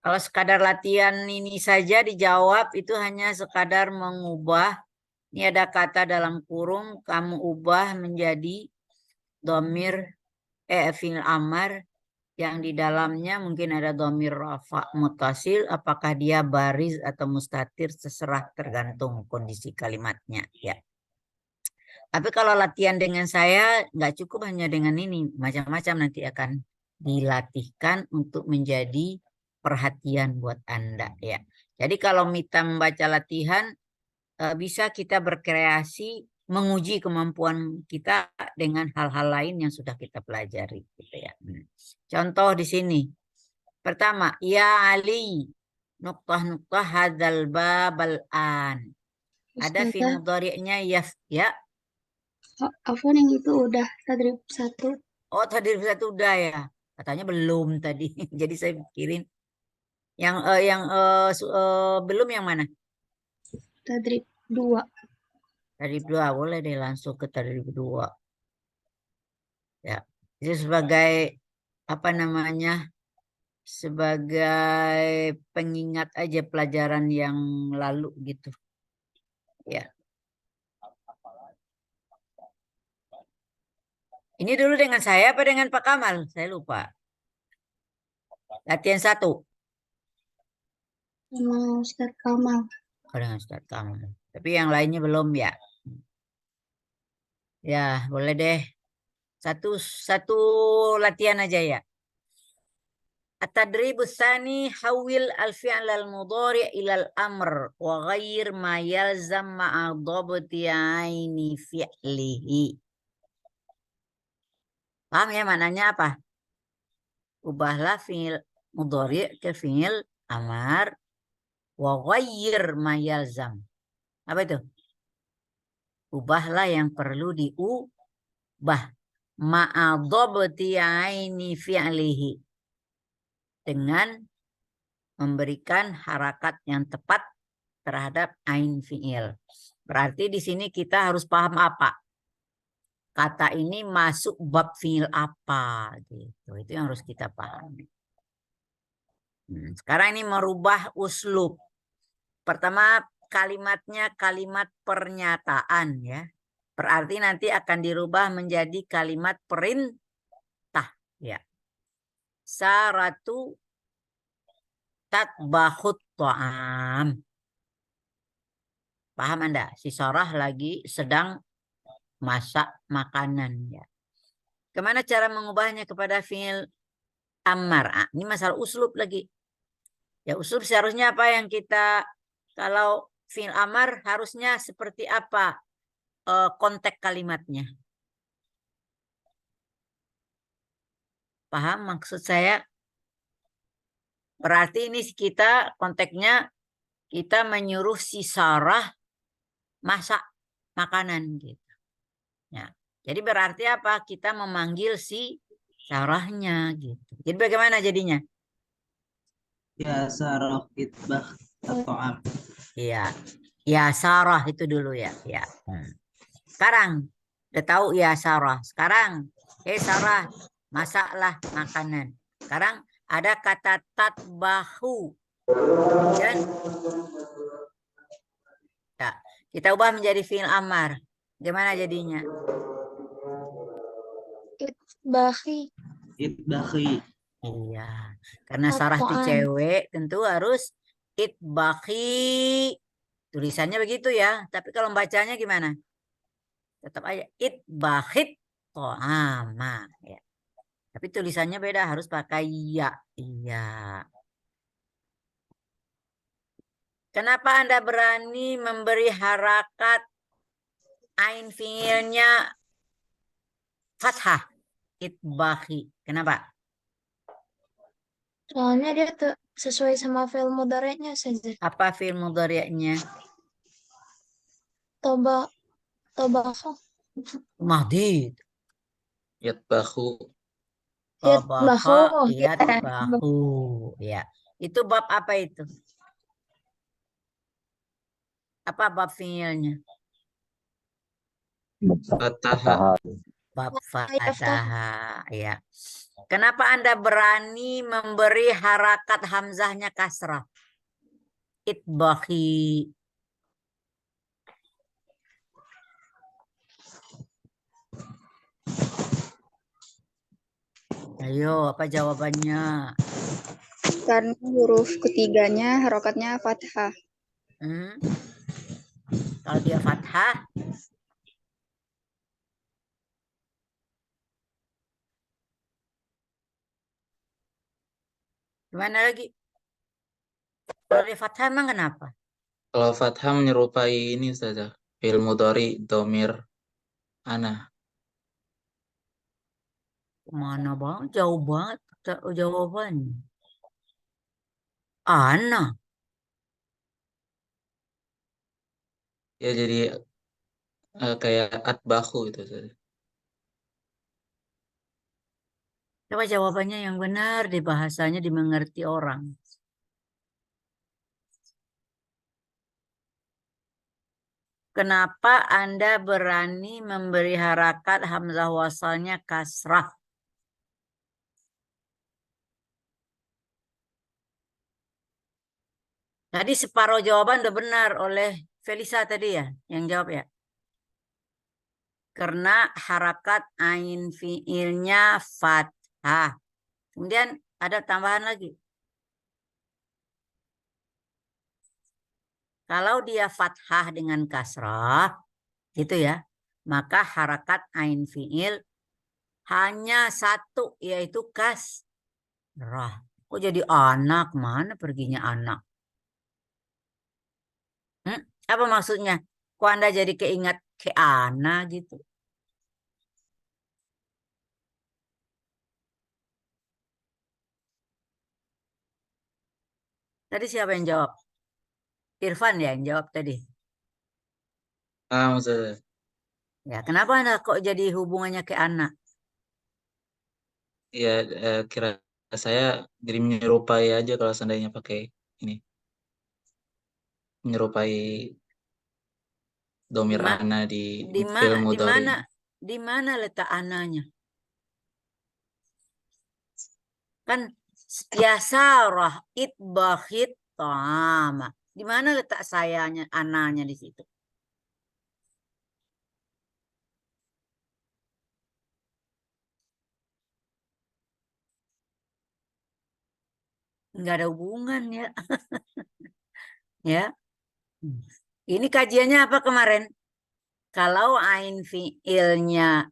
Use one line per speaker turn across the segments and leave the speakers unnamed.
Kalau sekadar latihan ini saja dijawab itu hanya sekadar mengubah. Ini ada kata dalam kurung, kamu ubah menjadi domir, fi'il amar yang di dalamnya mungkin ada domir rafa mutasil. Apakah dia baris atau mustatir, terserah tergantung kondisi kalimatnya. Ya. Tapi kalau latihan dengan saya nggak cukup hanya dengan ini, macam-macam nanti akan dilatihkan untuk menjadi perhatian buat Anda ya. Jadi kalau Mita membaca latihan bisa kita berkreasi menguji kemampuan kita dengan hal-hal lain yang sudah kita pelajari gitu ya. Contoh di sini. Pertama, ya Ali nuktah-nuktah hadzal babal an. Ada fi'il
Ustazah,
mudhari'nya ya.
Afwan yang itu udah tadrib 1.
Oh, tadi satu udah ya. Katanya belum tadi. Jadi saya pikirin yang belum yang mana?
Tadrib 2.
Tadi dua boleh deh langsung ke tadi dua. Ya. Itu sebagai apa namanya? Sebagai pengingat aja pelajaran yang lalu gitu. Ya. Ini dulu dengan saya apa dengan Pak Kamal? Saya lupa. Latihan satu.
Sama Ustaz Kamal.
Oh, dengan Ustaz Kamal. Tapi yang lainnya belum ya. Ya, boleh deh. Satu satu latihan aja ya. At-tadribu tsani hawil al-fi'l al-mudhari' ila al-amr wa ghair ma yalzam ma'a dhabti aini fi'lihi. Paham ya maknanya apa? Ubahlah fi'il mudhari' ke fi'il amar wa ghair ma yalzam. Apa itu? Ubahlah yang perlu diubah ma'a dhabti aini fi'lihi dengan memberikan harakat yang tepat terhadap ain fi'il. Berarti di sini kita harus paham apa? Kata ini masuk bab fi'il apa gitu. Itu yang harus kita pahami. Sekarang ini merubah uslub. Pertama kalimatnya kalimat pernyataan ya. Berarti nanti akan dirubah menjadi kalimat perintah ya. Saratu tatbahut ta'am. Paham Anda? Si Sarah lagi sedang masak makanan ya. Kemana cara mengubahnya kepada fi'il amar? Ah, ini masalah uslub lagi. Ya uslub seharusnya apa yang kita kalau fi'il amar harusnya seperti apa konteks kalimatnya? Paham maksud saya? Berarti ini kita konteksnya kita menyuruh si Sarah masak makanan gitu. Ya. Jadi berarti apa? Kita memanggil si Sarahnya gitu. Jadi bagaimana jadinya?
Ya Sarah itbah ta'am.
Iya. Ya Sarah itu dulu ya. Ya. Sekarang udah tahu ya Sarah. Sekarang, Sarah, masaklah makanan. Sekarang ada kata tatbahu. Dan ya, kita ubah menjadi fi'il amar. Gimana jadinya?
Itbahi.
Itbahi.
Iya. Karena Sarah itu
At-ta'am.
cewek, tentu harus itbahi. Tulisannya begitu ya. Tapi kalau bacanya gimana? Tetap aja itbahit to'ama. Ya. Tapi tulisannya beda, harus pakai ya. Iya. Kenapa Anda berani memberi harakat ain fiilnya fathah? Itbahi. Kenapa?
Soalnya dia sesuai sama fi'il mudhari'nya saja.
Apa fiil mudhari'nya?
Toba, tobaho.
Mahdid.
Yatbahu.
Tobaha
Yatbaho.
yatbahu. Ya. Itu bab apa itu? Apa bab fiilnya?
Fataha.
Bab
Yaftah.
fataha. Ya. Kenapa Anda berani memberi harakat hamzahnya kasrah? Itbahi. Ayo, apa jawabannya?
Karena huruf ketiganya harokatnya fathah.
Hmm? Kalau dia fathah, gimana lagi? Kalau dia fathah emang kenapa?
Kalau fathah menyerupai ini saja. Fi'il mudhari domir ana.
Mana banget, jauh banget jawabannya. Ana.
Ya jadi kayak atbahu itu saja.
Coba jawabannya yang benar di bahasanya dimengerti orang. Kenapa Anda berani memberi harakat hamzah wasalnya kasrah? Tadi separuh jawaban udah benar oleh Felisa tadi ya, yang jawab ya. Karena harakat ain fiilnya fathah. Kemudian ada tambahan lagi. Kalau dia fathah dengan kasrah, gitu ya, maka harakat ain fiil hanya satu, yaitu kasrah. Kok jadi anak? Mana perginya anak? Apa maksudnya? Kok Anda jadi keingat ke Ana gitu? Tadi siapa yang jawab? Irfan ya yang jawab tadi.
Ustaz.
Ya, kenapa Anda kok jadi hubungannya ke Ana?
Ya kira saya jadi menyerupai aja kalau seandainya pakai ini. Menyerupai
Di
domir
ma
ana di
di ma
fi'il
di
mudhari.
mana di mana letak Ananya? Kan ya sarah itbakhit tama. Di mana letak sayanya Ananya di situ? Enggak ada hubungan ya. Ya. Ini kajiannya apa kemarin? Kalau ain fiilnya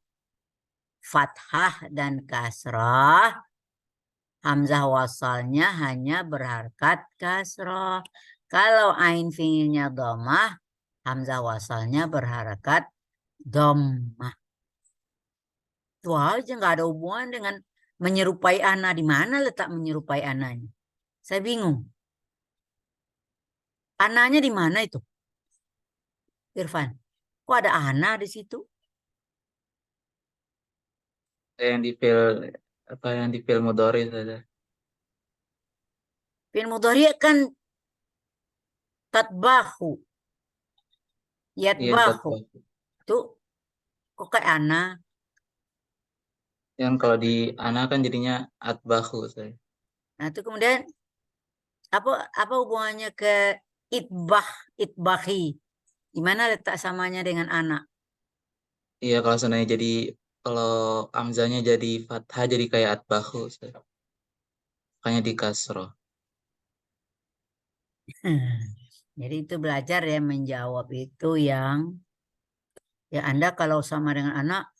fathah dan kasrah, hamzah wasalnya hanya berharkat kasrah. Kalau ain fiilnya domah, hamzah wasalnya berharkat domah. Itu aja nggak ada hubungan dengan menyerupai ana. Di mana letak menyerupai ananya? Saya bingung. Ananya di mana itu, Irfan? Kok ada ana di situ?
Yang di fi'il apa yang di fi'il mudhari saja.
Fi'il mudhari kan tatbahu,
Iya
yatbahu.
tatbah.
Tuh, kok kayak ana?
Yang kalau di ana kan jadinya atbahu saya.
Nah, itu kemudian apa hubungannya ke itbah, itbahi? Di mana letak samanya dengan anak?
Iya kalau seandainya jadi kalau amzanya jadi fathah jadi kayak atbahu saya. Makanya di kasroh.
Jadi itu belajar ya menjawab itu yang ya Anda kalau sama dengan anak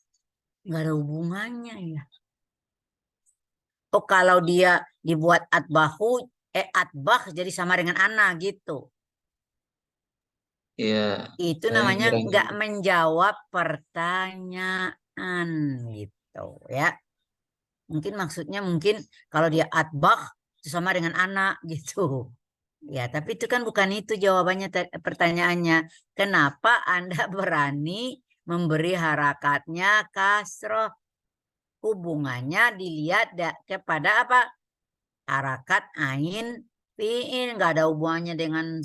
nggak ada hubungannya ya. Oh kalau dia dibuat atbahu, atbah jadi sama dengan anak gitu.
Iya
Itu
saya
namanya
kira
nggak
gitu.
menjawab pertanyaan gitu ya. Mungkin maksudnya mungkin kalau dia atbah itu sama dengan anak gitu. Ya, tapi itu kan bukan itu jawabannya pertanyaannya. Kenapa Anda berani memberi harakatnya kasroh? Hubungannya dilihat kepada apa? Harakat ain fiin nggak ada hubungannya dengan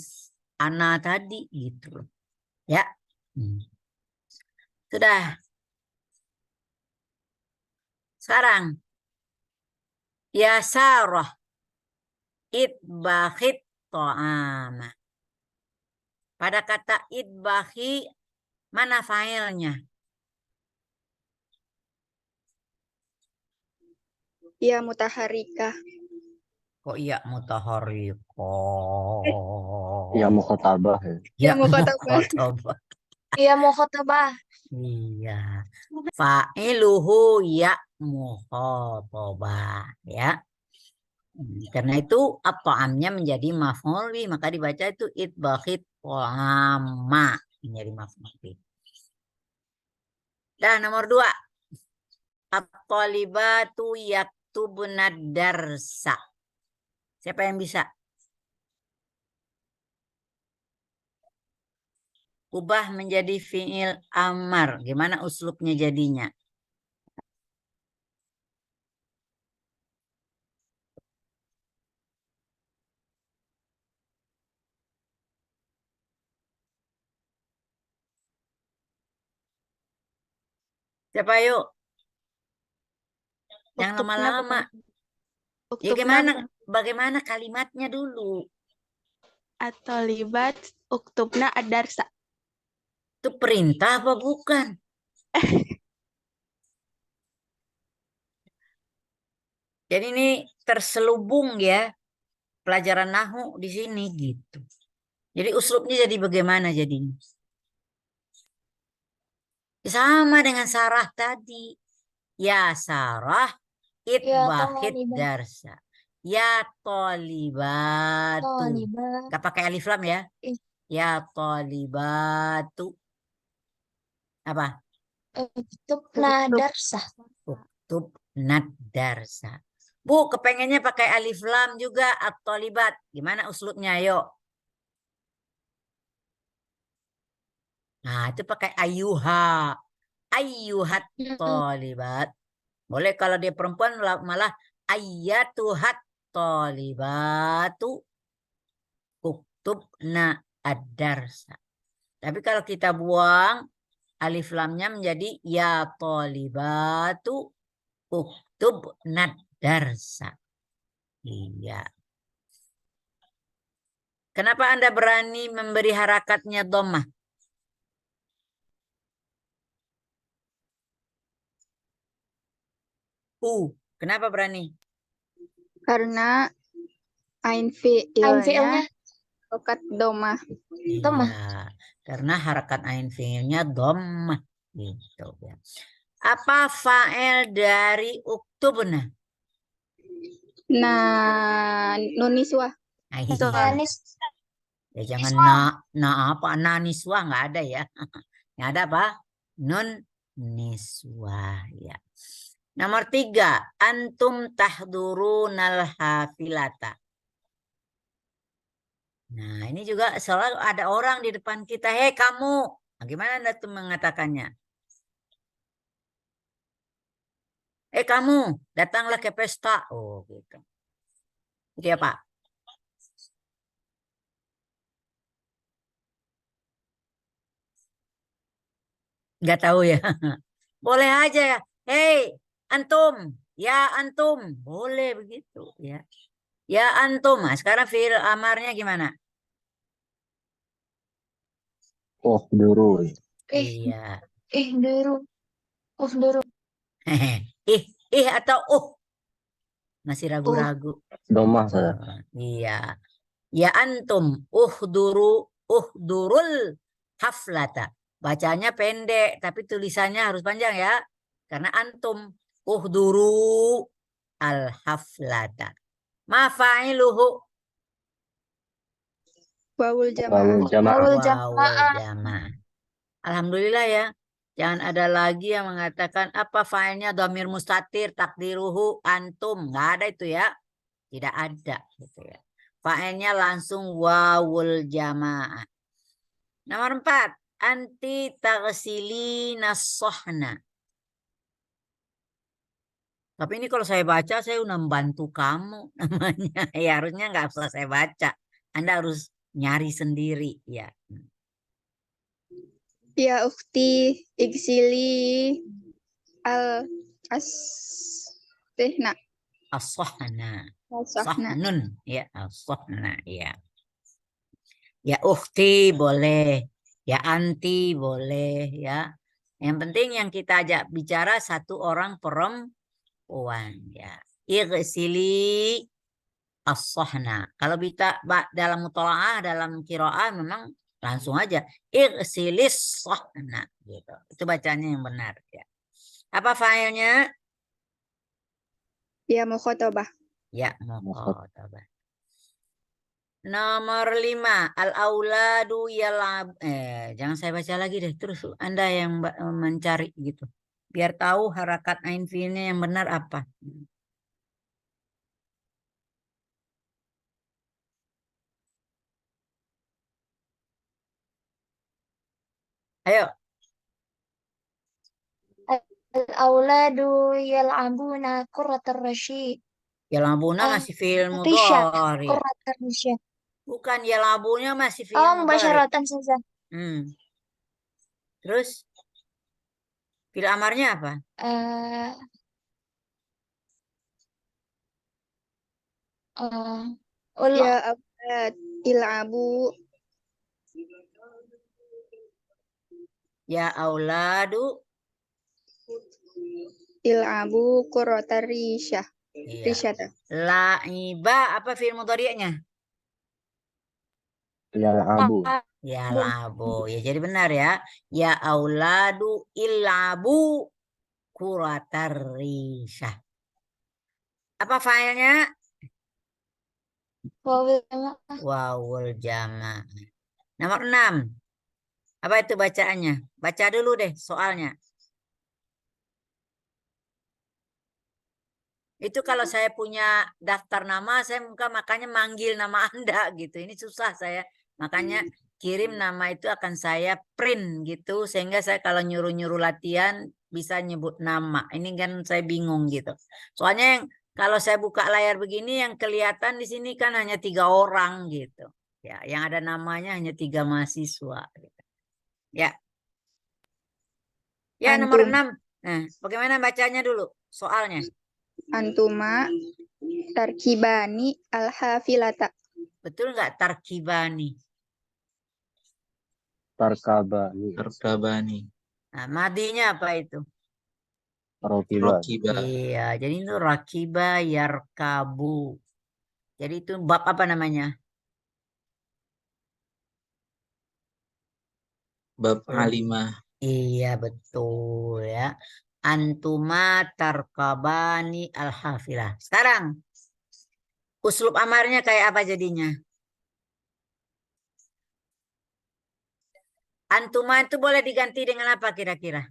ana tadi gitu loh. Ya. Hmm. Sudah. Sekarang Ya Sarah, itbakhit ta'ama. Pada kata itbakhi, mana failnya?
Ya mutaharikah.
Kok iya mutaharriko?
Ya mukhatabah ya.
Ya
Ya mukhatabah.
mukhatabah.
Iya mukhatabah.
Iya. Fa'iluhu ya mukhatabah. Ya. Karena itu at-ta'amnya menjadi maf'ul bih, maka dibaca itu itbakhit ta'ama menjadi maf'ul bih. Dan nomor 2, at-talibatu yaktubna darsa. Siapa yang bisa? Ubah menjadi fi'il amar. Gimana uslubnya jadinya? Siapa yuk? Jangan
Uktubna
lama-lama. Ya
Uktubna
bagaimana kalimatnya dulu?
atau libat uktubna ad-darsa.
Itu perintah apa bukan? Jadi ini terselubung ya pelajaran nahu di sini gitu. Jadi uslubnya jadi bagaimana jadinya? Sama dengan Sarah tadi. Ya Sarah itbakhit
tolibat.
darsa. Ya tolibatu.
Tolibat.
Gak pakai alif lam ya.
Ih.
Ya tolibatu. Apa?
Uktubna darsa.
Uktub darsa. Bu, kepengennya pakai alif lam juga atau libat. Gimana uslubnya? Yuk. Nah, itu pakai ayuha. Ayuhat tolibat. Boleh kalau dia perempuan malah ayatuhat tolibatu uktubna ad-darsa. Tapi kalau kita buang alif lamnya menjadi ya tolibatu uktubna darsa. Iya. Kenapa Anda berani memberi harakatnya dhammah? Kenapa berani?
Karena ain
Ain
fi'ilnya
fi'ilnya
harokat domah.
dhammah.
Iya, karena harakat ain fi'ilnya dhammah gitu ya. Apa fa'il dari uktubna?
Nah, nuniswah.
Nah, iya.
Tuanis.
Ya jangan apa niswah nggak ada ya. Yang ada apa? Nun niswah ya. Nomor 3, antum tahdurunal hafilata. Nah, ini juga selalu ada orang di depan kita, hei kamu. Nah, gimana Anda tuh mengatakannya? Kamu, datanglah ke pesta. Oh, gitu. Jadi apa? Nggak tahu ya. Boleh aja ya. Hei, antum. Ya, antum. Boleh begitu ya. Ya, antum. Nah, sekarang fi'il amarnya gimana?
Oh, dulu.
Iya.
Duru. Duru.
Atau masih ragu-ragu.
Domah saya.
Iya. Ya antum uhdurul haflata. Bacanya pendek tapi tulisannya harus panjang ya. Karena antum uhduru al haflata. Ma fa'iluhu?
Wawul jamaah.
Wawul jamaah.
Wawul
Wawul jamaah. Alhamdulillah ya. Jangan ada lagi yang mengatakan apa fa'ilnya dhamir mustatir takdiruhu antum. Nggak ada itu ya. Tidak ada gitu ya. Fa'ilnya langsung wawul jamaah. Nomor 4, anti taghsilina sohna. Tapi ini kalau saya baca saya udah membantu kamu namanya. Ya harusnya nggak usah saya baca. Anda harus nyari sendiri ya.
Ya ukhti igsili al as tehna.
As-sahna.
Sahna.
Sahnun. Ya, as-sahna. Ya. Ya ukhti boleh. Ya anti boleh. Ya. Yang penting yang kita ajak bicara satu orang perempuan. Ya. Ighsili as-sahna. Kalau kita dalam mutola'ah, dalam qiraah memang langsung aja. Ighsilis sahna. Gitu. Itu bacanya yang benar. Ya. Apa filenya?
Ya mukhatabah.
Ya, mukhatabah. Nomor 5, al-auladu yalab. Jangan saya baca lagi deh. Terus Anda yang mencari gitu. Biar tahu harakat ain fiilnya yang benar apa. Ayo,
Al-auladu yal'abuna qurratar rasyid.
yalabuna masih fiil
Risha.
mudhari.
Qurratar rasyid.
Bukan yalabunya masih fiil
Oh,
mudhari.
mubasyaratan saja.
Terus fiil amarnya apa?
Eh ul
Ya aulad il'abu.
Ya auladu.
Il'abu qurratar risyah.
Iya.
Risyata.
La'iba apa fiil mudhari'nya?
Yal'abu.
Ya labu. Ya jadi benar ya. Ya auladu ilabu kuratarisha. Apa filenya? Wawul jama. Nomor 6. Apa itu bacaannya? Baca dulu deh soalnya. Itu kalau saya punya daftar nama, saya makanya manggil nama Anda gitu. Ini susah saya. Makanya kirim nama itu akan saya print gitu. Sehingga saya kalau nyuruh-nyuruh latihan bisa nyebut nama. Ini kan saya bingung gitu. Soalnya yang kalau saya buka layar begini yang kelihatan di sini kan hanya 3 orang gitu. Ya, yang ada namanya hanya 3 mahasiswa. Gitu. Ya. Ya, nomor 6. Nah, bagaimana bacanya dulu soalnya?
Antuma tarkibani al-hafilata.
Betul nggak tarkibani?
Tarkabani.
Tarkabani.
Nah, madinya apa itu?
Rokiban.
Rokiba.
Iya, jadi itu rakiba yarkabu. Jadi itu bab apa namanya?
Bab alimah.
Iya, betul ya. Antuma tarkabani al-hafilah. Sekarang, uslub amarnya kayak apa jadinya? Antuma itu boleh diganti dengan apa kira-kira?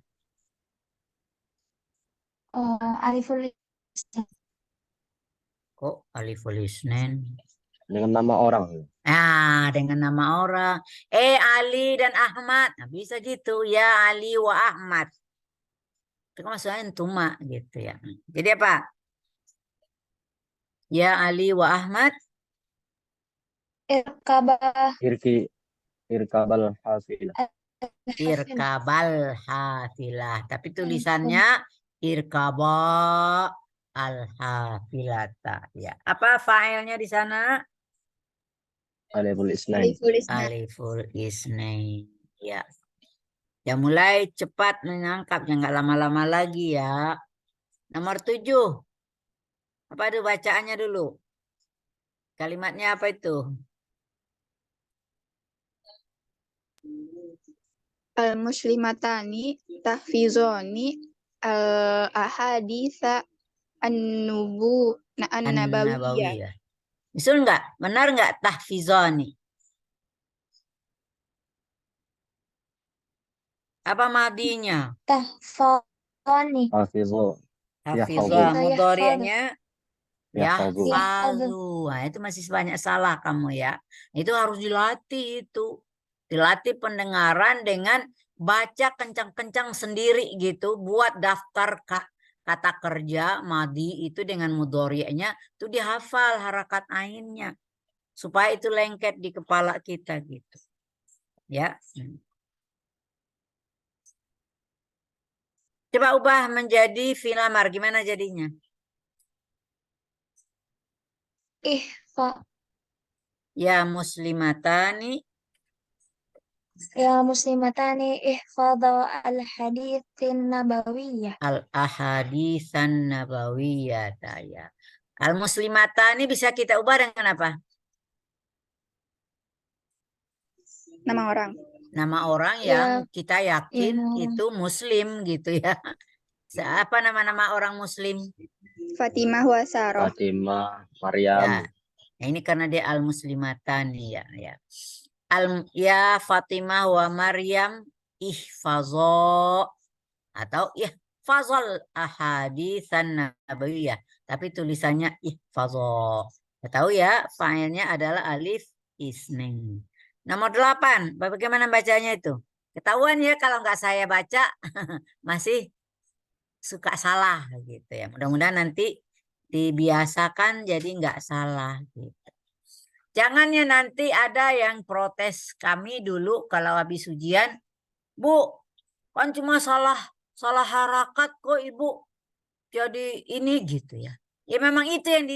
aliful isnan.
Kok aliful isnen?
Dengan nama orang.
Nah, dengan nama orang. Ali dan Ahmad. Nah, bisa gitu. Ya Ali wa Ahmad. Itu kan maksudnya antuma gitu ya. Jadi apa? Ya Ali wa Ahmad.
Irkabah
Irkabal hafilah.
Irkabal hafilah. Tapi tulisannya irkaba al hafilata. Ya. Apa failnya di sana?
Aliful isnain.
Aliful isnain. Ya. Ya mulai cepat menangkap. Ya nggak lama-lama lagi ya. Nomor 7. Apa itu bacaannya dulu? Kalimatnya apa itu?
Al-muslimatani tahfizoni al-ahaditha an-nabawiyah.
An-Nabawiyah. Betul nggak? Benar nggak tahfizoni? Apa madinya?
tahfani.
Hafizu.
Hafizah.
Yahfadhu.
Mudhari'nya
Yahfazu.
yahfazu. Nah, itu masih banyak salah kamu ya. Itu harus dilatih itu. Dilatih pendengaran dengan baca kencang-kencang sendiri gitu. Buat daftar kata kerja madi itu dengan mudhari'nya itu dihafal harakat ainnya. Supaya itu lengket di kepala kita gitu. Ya. Coba ubah menjadi fi'il amar. Gimana jadinya?
ihfa
Ya muslimatani
ya muslimatani ihfadha al-haditsin nabawiyah.
al-ahaditsan nabawiyata ya. Al-muslimatani bisa kita ubah dengan apa?
Nama orang.
Nama orang
Ya,
yang kita yakin
nama orang.
itu muslim gitu ya. Apa nama-nama orang muslim?
Fatimah wa Sarah.
Fatimah,
Ya.
Maryam,
Nah, ini karena dia al-muslimatani ya. Ya Fatimah wa Maryam ihfazo atau ihfazol ahaditsan nabawiyah. Tapi tulisannya ihfazo. Tahu ya, fa'ilnya adalah alif isnin. Nomor 8, bagaimana bacanya itu? Ketahuan ya kalau nggak saya baca masih suka salah gitu ya. Mudah-mudahan nanti dibiasakan jadi nggak salah gitu. Jangan ya nanti ada yang protes kami dulu kalau habis ujian, Bu, kan cuma salah harakat kok Ibu. Jadi ini gitu ya. Ya memang itu yang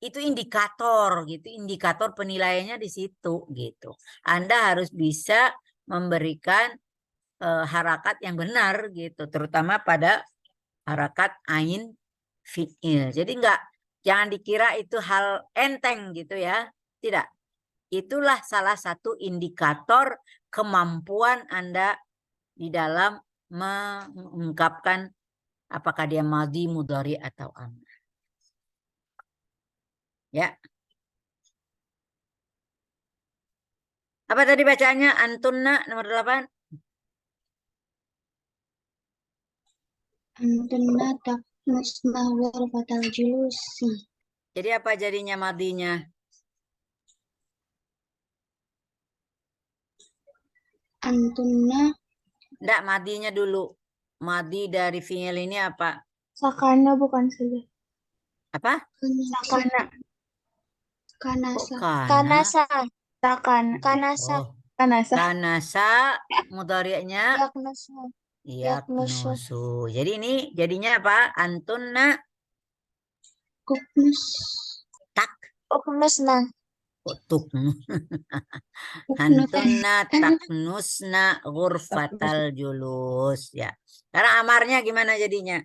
itu indikator gitu, indikator penilaiannya di situ gitu. Anda harus bisa memberikan harakat yang benar gitu, terutama pada harakat ain fi'il. Jadi jangan dikira itu hal enteng gitu ya. Tidak. Itulah salah satu indikator kemampuan Anda di dalam mengungkapkan apakah dia madhi, mudhari atau amr. Ya. Apa tadi bacaannya? Antunna nomor 8.
Antunna taknusna ghurfatal julusi.
Jadi apa jadinya madhinya?
Antunna
Enggak, madhinya dulu. Madhi dari fi'il ini apa?
Sakana bukan saja.
Apa?
Sakana.
Kok
kanasa.
kana?
Kanasa. Sakana. Kanasa.
Oh,
Kanasa.
kanasa mudhari'nya
Yaknusu.
yaknusu. Jadi ini jadinya apa? Antunna
Uknus.
tak
Uknusna.
tuk.
Uknus.
Antunna taknusna ghurfatal julus ya. Karena amarnya gimana jadinya?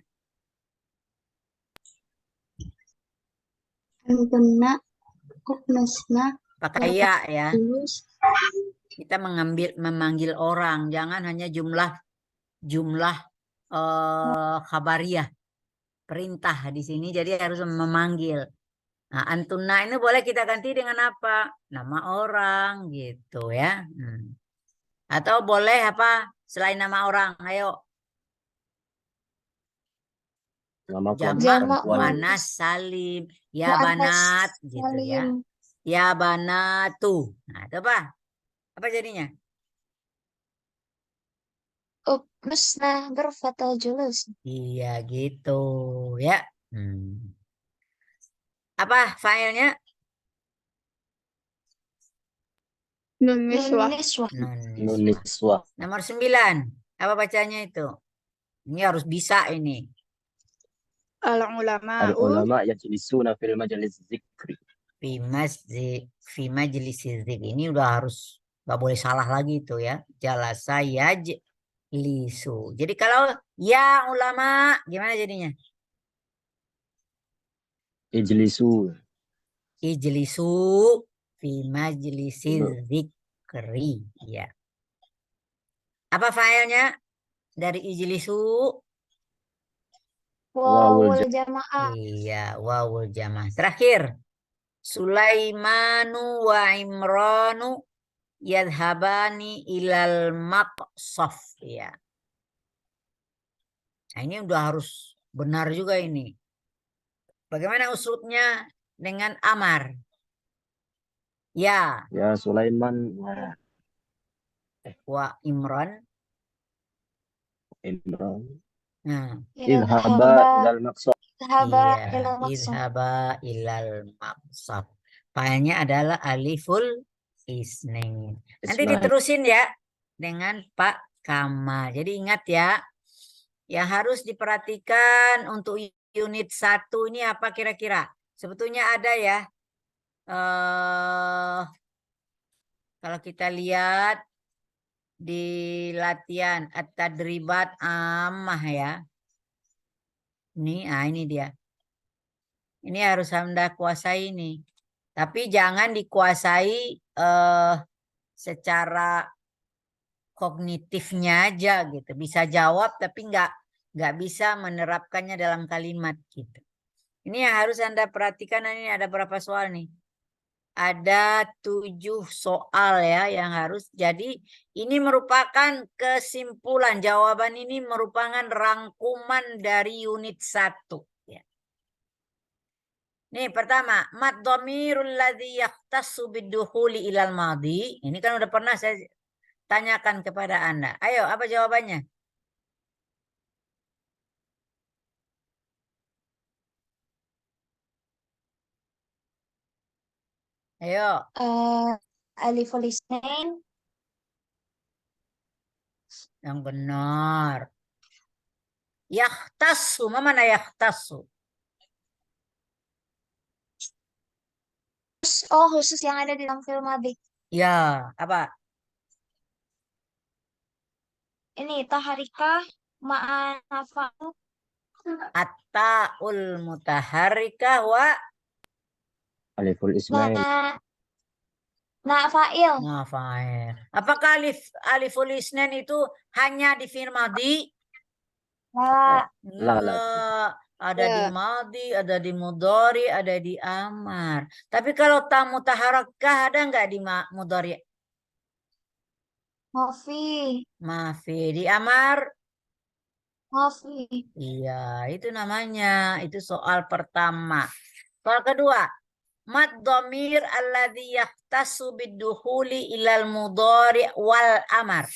Antunna uknusna
Pakai ya.
julus.
Kita memanggil orang, jangan hanya jumlah khabariyah, perintah di sini, jadi harus memanggil. Nah, antuna ini boleh kita ganti dengan apa? Nama orang gitu ya. Atau boleh apa selain nama orang? Ayo.
nama kelompok
Jamak
perempuan.
muannas salim. Ya
Muannas
banat gitu ya.
salim.
Ya banatu. Nah, itu apa? Apa jadinya?
Uknusna ghurfatal julus.
Iya gitu ya. Apa filenya?
Nun niswah.
Nun
Nun niswah.
Nomor 9. Apa bacanya itu? Ini harus bisa ini.
Al-ulama'u.
Al-ulama yajlisuna fil majalis zikri.
Fi majlis zikri. Ini udah harus nggak boleh salah lagi itu ya. Jalasa yajlisu. Jadi kalau ya ulama gimana jadinya?
Ijlisu.
Ijlisu fi majlis zikri. Ya. Apa filenya dari ijlisu?
Wawul jamaah.
Iya, wawul jamaah. Terakhir, Sulaimanu wa Imranu yadhabani ilal maqsaf ya. Nah, ini udah harus benar juga ini. Bagaimana uslubnya dengan amar? Ya,
Ya Sulaiman
wa Imran.
Imran.
Nah,
Idhaba ilal maqsad.
iya,
ilal maqsad.
idhaba ilal maqsaf. Filenya adalah aliful isnain. Nanti diterusin ya dengan Pak Kamal. Jadi ingat ya, yang harus diperhatikan untuk unit 1 ini apa kira-kira? Sebetulnya ada ya. Kalau kita lihat di latihan at-tadribat ammah ya. Ini dia. Ini harus Anda kuasai nih. Tapi jangan dikuasai secara kognitifnya aja gitu. Bisa jawab tapi nggak bisa menerapkannya dalam kalimat gitu. Ini yang harus Anda perhatikan. Ini ada berapa soal nih? Ada 7 soal ya yang harus. Jadi ini merupakan kesimpulan. Jawaban ini merupakan rangkuman dari unit 1. Ya. Nih pertama, mad dhamirul ladzi yahtassu bidukhuli ilal madhi. Ini kan udah pernah saya tanyakan kepada Anda. Ayo, apa jawabannya? Ayo.
Aliful isnain.
Yang benar. Yahtassu, mana yahtassu?
Oh, khusus yang ada di dalam film Madi.
Ya, apa?
Ini taharikah ma'anafahu.
At-ta'ul mutaharrikah wa
Aliful Ismail.
Fa'il.
fa'il. Apakah aliful isnan itu hanya di fi'il madhi?
La.
Enggak. Ada di madhi, ada di mudhari, ada di amar. Tapi kalau ta mutaharrikah ada enggak di mudhari?
Mafi.
Mafi. Di amar?
Mafi.
Iya, itu namanya. Itu soal pertama. Soal kedua. Mad dhamir alladhi yahtassu bidukhuli ilal mudhari wal amar.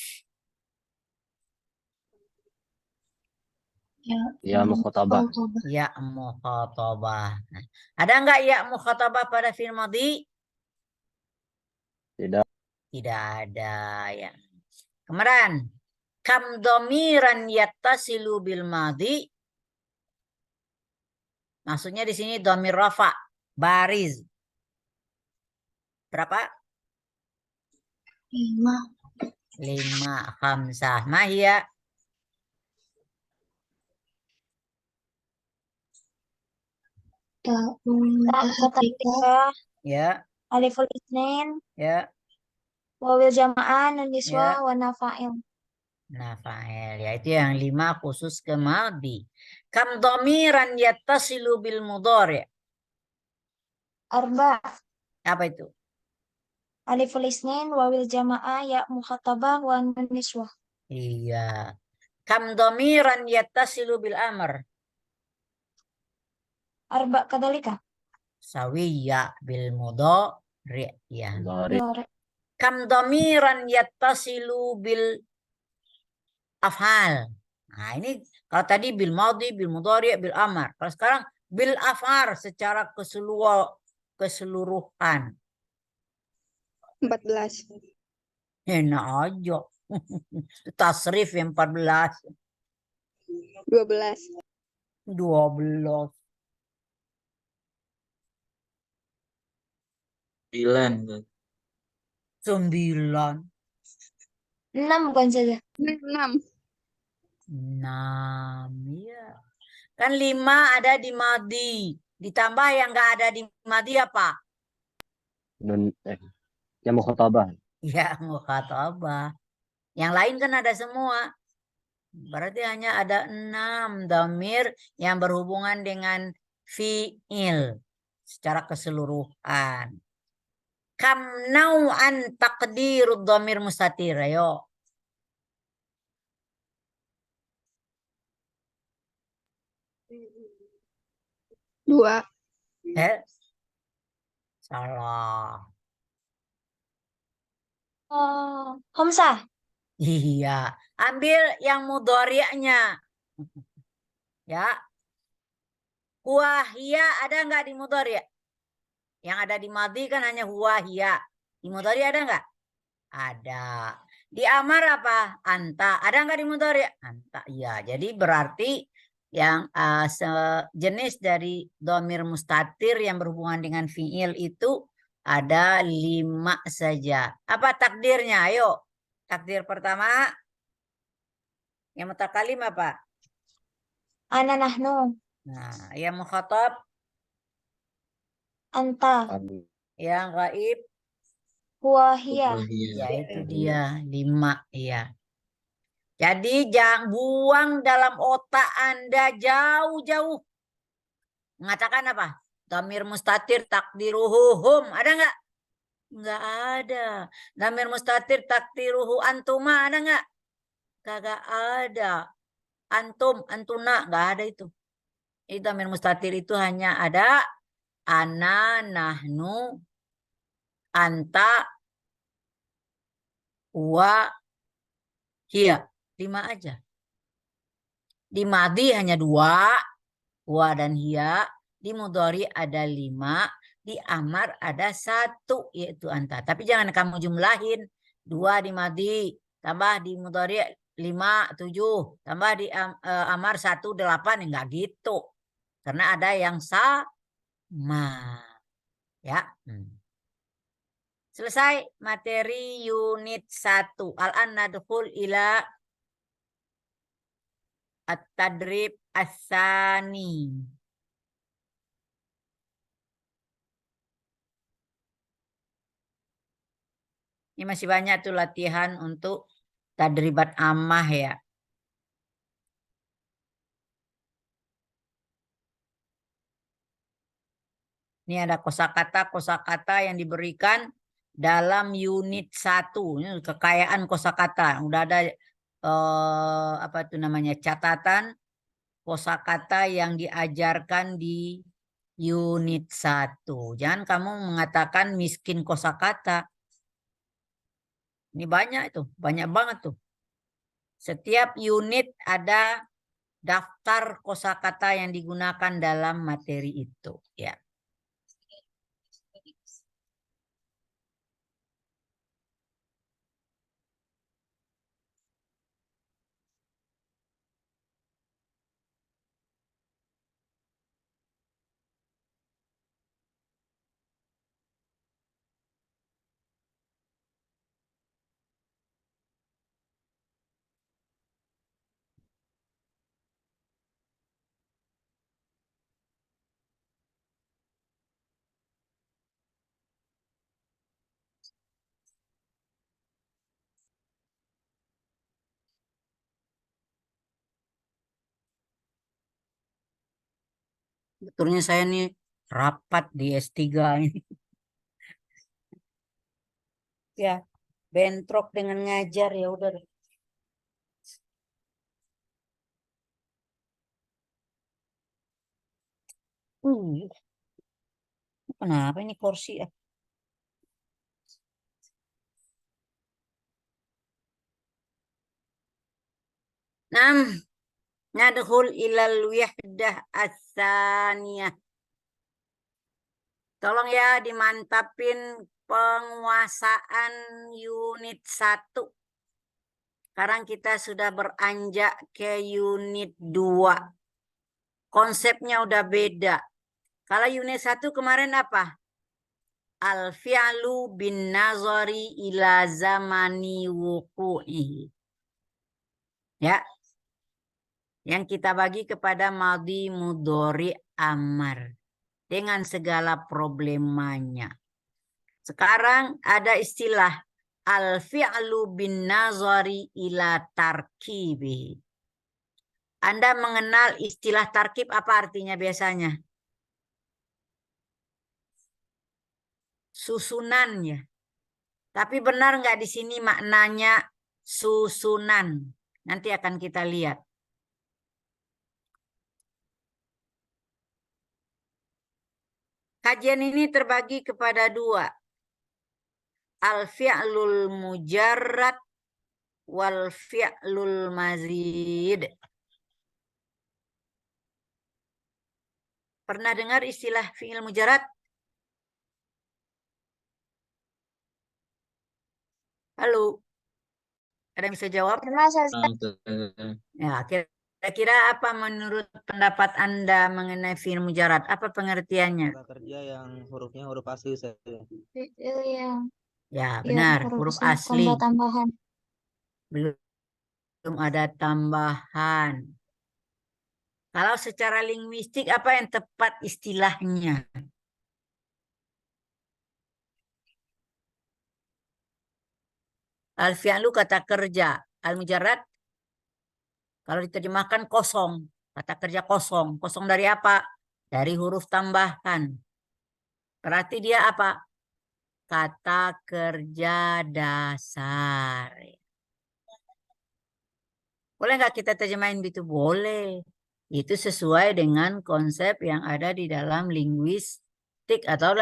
Ya mukhatabah.
Ya mukhatabah. Nah, ada enggak ya mukhatabah pada fi'il madhi?
Tidak.
Tidak ada ya. Kemudian kam dhamiran yattasilu bil madhi. Maksudnya di sini dhamir rafa, bariz. Berapa?
5.
5, khamsah. Mahia.
Ta'ul mutaharrikah.
Taharikah.
Ya,
Aliful isnain.
ya.
Wawil jama'ah. Niswa.
Ya.
Wa nafa'il.
Nah, fa'il ya itu yang 5 khusus ke madhi. Kam dhamiran yattasilu bil mudhari.
Arba.
Apa itu?
Aliful isnain. Wawil jama'ah. Ya mukhatabah. Wa niswa.
Iya. Kam dhamiran yattasilu bil amr.
Arba kadalika.
Sawiyya bil mudhari ya.
Mudhari.
Kam dhamiran yattasilu bil af'al. Nah, ini kalau tadi bil madhi, bil mudhari, bil amr. Kalau sekarang bil af'al secara keseluruhan.
14.
Enak aja. Tasrif yang 14.
12.
12.
9.
9.
6 bukan saja.
6.
6. Iya. Kan 5 ada di madhi. Ditambah yang enggak ada di madhi apa?
Nun ya mukhatabah.
Ya, mukhatabah. Yang lain kan ada semua. Berarti hanya ada 6 dhamir yang berhubungan dengan fi'il secara keseluruhan. Kam nau'an taqdirud dhamir mustatir. Ayo.
Dua.
Salah.
Khamsah.
Iya. Ambil yang mudhari'nya. Ya. Huwahia ada nggak di mudhari'? Yang ada di madhi kan hanya huwahia. Di mudhari' ada nggak? Ada. Di amar apa? Anta. Ada nggak di mudhari'? Anta. Iya. Jadi berarti yang sejenis dari dhamir mustatir yang berhubungan dengan fiil itu ada 5 saja. Apa takdirnya? Ayo, takdir pertama yang mutakalim apa?
Ana nahnu.
Nah, yang mukhatab,
Anta.
Kami.
yang gaib,
Huwa hiya.
ya itu dia 5 ya. Jadi jangan buang dalam otak Anda jauh-jauh. Mengatakan apa? Dhamir mustatir takdiruhum. Ada nggak? Nggak ada. Dhamir mustatir takdiruhu antuma. Ada nggak? Kagak ada. Antum, antuna. Nggak ada itu. Itu dhamir mustatir itu hanya ada ana, nahnu, anta, wa, hiya. 5 aja. Di madhi hanya 2. Wa dan hiya. Di mudhari ada 5. Di amar ada 1, yaitu anta. Tapi jangan kamu jumlahin. 2 di madhi, tambah di mudhari 5, 7, tambah di amar 1, 8. Enggak gitu. Karena ada yang sama. Ya. Selesai materi unit 1. Al-an nadkhul ila at-tadrib as-sani. Ini masih banyak tuh latihan untuk tadribat amah ya. Ini ada kosakata yang diberikan dalam unit 1. Ini kekayaan kosakata. Udah ada apa itu namanya, catatan kosakata yang diajarkan di unit 1. Jangan kamu mengatakan miskin kosakata. Ini banyak itu, banyak banget tuh. Setiap unit ada daftar kosakata yang digunakan dalam materi itu, ya. Betulnya saya nih rapat di S3 ini. Ya, bentrok dengan ngajar ya udah. Kenapa ini kursi ya? Nadkhul ilal wihdah as-saniyah. Tolong ya dimantapin penguasaan unit 1. Sekarang kita sudah beranjak ke unit 2. Konsepnya udah beda. Kalau unit 1 kemarin apa? Al-fi'lu bin nazari ila zamani wuku'i. Ya. Yang kita bagi kepada madhi, mudhari, amar. Dengan segala problemanya. Sekarang ada istilah al-fi'lu bin nazari ila tarkibi. Anda mengenal istilah tarkib apa artinya biasanya? Susunan ya. Tapi benar nggak di sini maknanya susunan? Nanti akan kita lihat. Kajian ini terbagi kepada 2. Al-fi'lul mujarrad wal fi'lul mazid. Pernah dengar istilah fi'il mujarrad? Halo? Ada yang bisa jawab?
Pernah saya
Ya, Kira-kira apa menurut pendapat Anda mengenai fi'il mujarad? Apa pengertiannya?
Kata kerja yang hurufnya huruf asli Ustaz.
Fi'il yang
Ya,
ya
benar.
huruf
Huruf
asli
asli.
tambah tambahan.
Belum ada tambahan. Kalau secara linguistik apa yang tepat istilahnya? Al-fi'lu kata kerja. Al-mujarrad kalau diterjemahkan kosong. Kata kerja kosong. Kosong dari apa? Dari huruf tambahan. Berarti dia apa? Kata kerja dasar. Boleh nggak kita terjemahin gitu? Boleh. Itu sesuai dengan konsep yang ada di dalam linguistik atau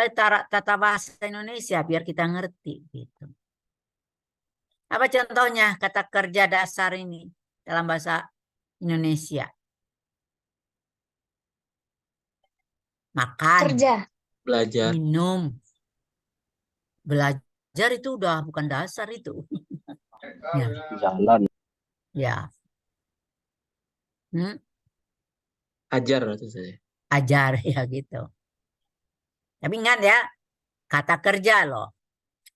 tata bahasa Indonesia biar kita ngerti gitu. Apa contohnya kata kerja dasar ini dalam bahasa Indonesia? Makan,
Kerja.
Belajar.
minum, belajar itu udah bukan dasar itu. Ya,
Jalan.
ya.
Ajar itu saya.
Ajar ya gitu. Tapi ingat ya, kata kerja loh.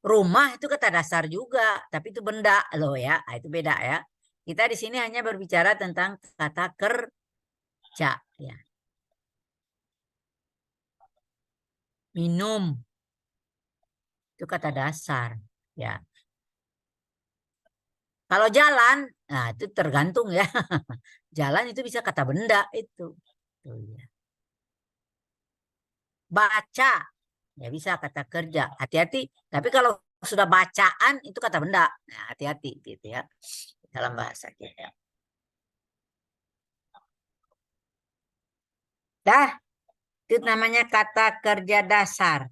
Rumah itu kata dasar juga, tapi itu benda loh ya. Nah, itu beda ya. Kita di sini hanya berbicara tentang kata kerja ya. Minum itu kata dasar ya. Kalau jalan, nah itu tergantung ya. Jalan itu bisa kata benda itu. Tuh, ya. Baca, ya bisa kata kerja. Hati-hati. Tapi kalau sudah bacaan itu kata benda. Nah, hati-hati gitu ya. Dalam bahasa kita. Dah, itu namanya kata kerja dasar.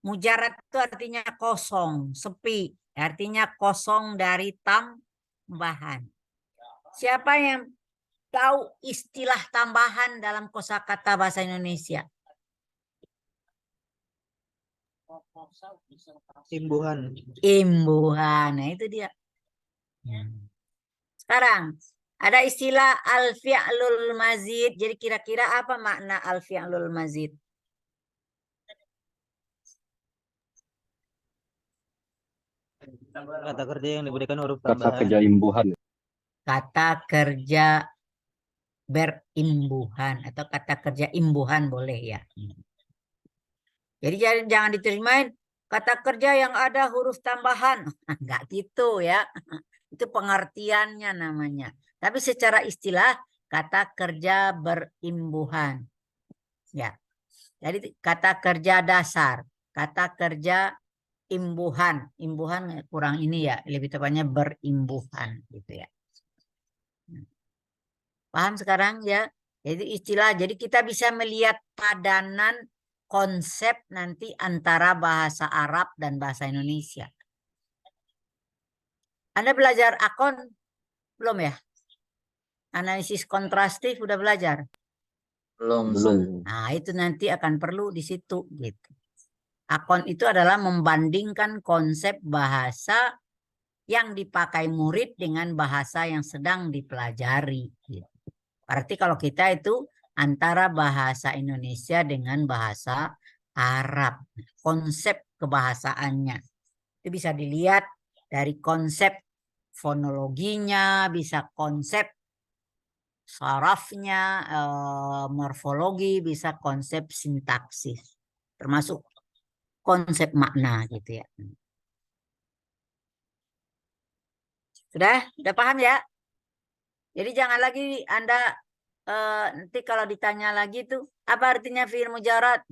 Mujarad itu artinya kosong, sepi. Artinya kosong dari tambahan. Siapa yang tahu istilah tambahan dalam kosakata bahasa Indonesia?
Imbuhan.
Imbuhan. Nah, itu dia. Sekarang ada istilah al-fi'lul mazid. Jadi kira-kira apa makna al-fi'lul mazid?
Kata kerja yang diberikan huruf
Kata
tambahan.
kerja imbuhan.
Kata kerja berimbuhan atau kata kerja imbuhan boleh ya. Jadi jangan diterimain kata kerja yang ada huruf tambahan. Enggak gitu ya. Itu pengertiannya namanya. Tapi secara istilah kata kerja berimbuhan. Ya. Jadi kata kerja dasar, kata kerja imbuhan. Imbuhan kurang ini ya, lebih tepatnya berimbuhan gitu ya. Paham sekarang ya? Jadi istilah, jadi kita bisa melihat padanan konsep nanti antara bahasa Arab dan bahasa Indonesia. Anda belajar akon belum ya? Analisis kontrastif udah belajar?
Belum.
Belum.
Nah, itu nanti akan perlu di situ gitu. Akon itu adalah membandingkan konsep bahasa yang dipakai murid dengan bahasa yang sedang dipelajari. Gitu. Berarti kalau kita itu antara bahasa Indonesia dengan bahasa Arab. Konsep kebahasaannya. Itu bisa dilihat dari konsep fonologinya, bisa konsep sarafnya, morfologi, bisa konsep sintaksis. Termasuk konsep makna gitu ya. Sudah paham ya? Jadi jangan lagi Anda nanti kalau ditanya lagi tuh apa artinya fi'il mujarad?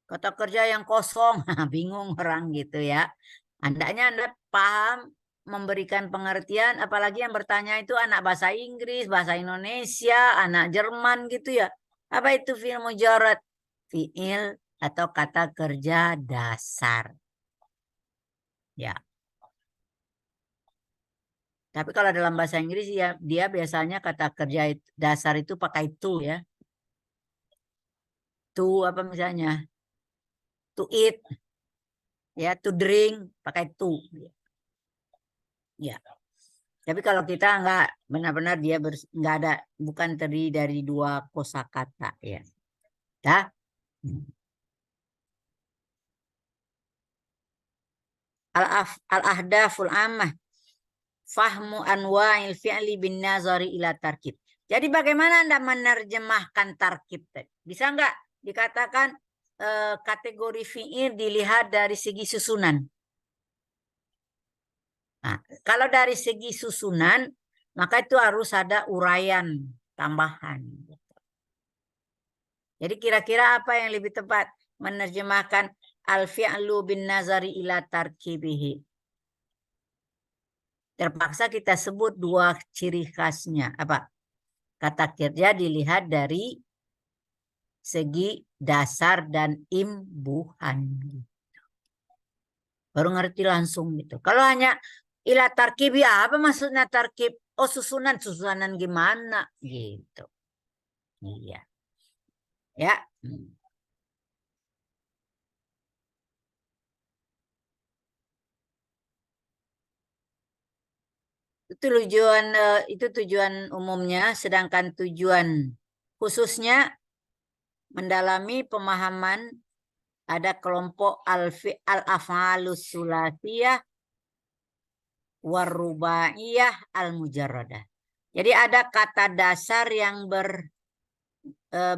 Kata kerja yang kosong, bingung orang gitu ya. Hendaknya Anda paham memberikan pengertian, apalagi yang bertanya itu anak bahasa Inggris, bahasa Indonesia, anak Jerman gitu ya. Apa itu fi'il mujarad? Fi'il atau kata kerja dasar. Ya. Tapi kalau dalam bahasa Inggris ya dia biasanya kata kerja dasar itu pakai to ya. To apa misalnya? To eat. Ya, to drink pakai to. Ya. Tapi kalau kita nggak benar-benar dia nggak ada, bukan terdiri dari dua kosakata ya. Dah. Al-ahdaful ammah fahmu anwa'il fi'li bin nazari ila tarkib. Jadi bagaimana Anda menerjemahkan tarkib? Bisa nggak dikatakan kategori fi'il dilihat dari segi susunan? Nah, kalau dari segi susunan, maka itu harus ada uraian tambahan. Jadi kira-kira apa yang lebih tepat menerjemahkan al-fi'lu bin nazari ila tarkibihi? Terpaksa kita sebut dua ciri khasnya. Apa? Kata kerja dilihat dari segi dasar dan imbuhan. Baru ngerti langsung gitu. Kalau hanya ila tarkibi, apa maksudnya tarkib? Oh susunan gimana gitu. Iya. Ya. Itu tujuan umumnya, sedangkan tujuan khususnya mendalami pemahaman ada kelompok al-af'alus sulasiyah warubaiyah al-mujarradah. Jadi ada kata dasar yang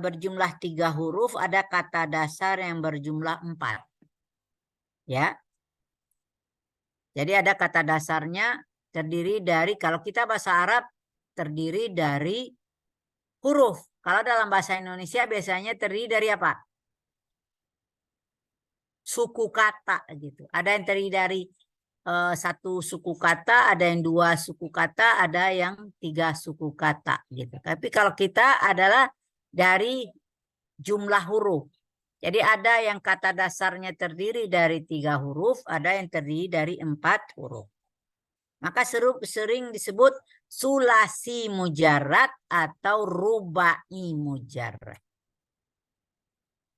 berjumlah 3 huruf, ada kata dasar yang berjumlah 4. Ya. Jadi ada kata dasarnya terdiri dari, kalau kita bahasa Arab terdiri dari huruf. Kalau dalam bahasa Indonesia biasanya terdiri dari apa? Suku kata gitu. Ada yang terdiri dari 1 suku kata, ada yang 2 suku kata, ada yang 3 suku kata gitu. Tapi kalau kita adalah dari jumlah huruf. Jadi ada yang kata dasarnya terdiri dari 3 huruf, ada yang terdiri dari 4 huruf. Maka sering disebut sulasi mujarrad atau rubai mujarrad.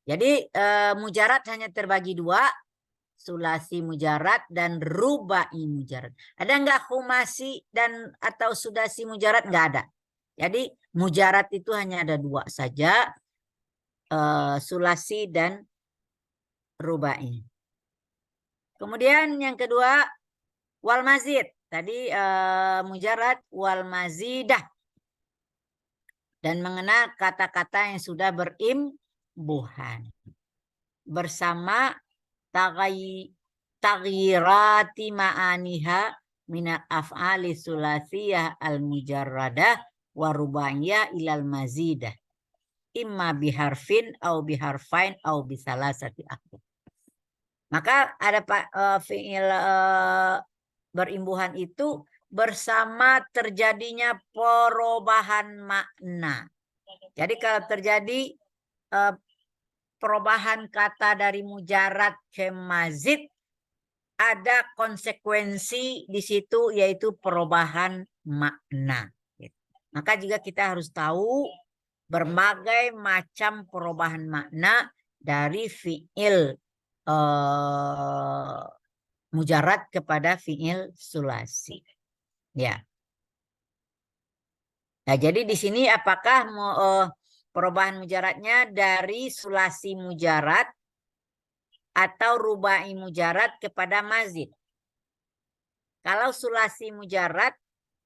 Jadi mujarrad hanya terbagi 2, sulasi mujarrad dan rubai mujarrad. Ada enggak khumasi dan atau sudasi mujarrad? Enggak ada. Jadi mujarrad itu hanya ada 2 saja, sulasi dan rubai. Kemudian yang kedua wal mazid. Tadi mujarrad wal mazidah. Dan mengenal kata-kata yang sudah berimbuhan. Bersama taghirati ma'aniha minal af'ali sulasiyah al-mujarradah wa rubaiyah ilal mazidah. Imma biharfin au biharfain au bisalasati akhir. Maka ada fi'il berimbuhan itu bersama terjadinya perubahan makna. Jadi kalau terjadi perubahan kata dari mujarrad ke mazid, ada konsekuensi di situ yaitu perubahan makna. Maka juga kita harus tahu berbagai macam perubahan makna dari fi'il mujarrad kepada fi'il sulasi. Ya. Nah, jadi di sini apakah perubahan mujarradnya dari sulasi mujarrad atau rubai mujarrad kepada mazid? Kalau sulasi mujarrad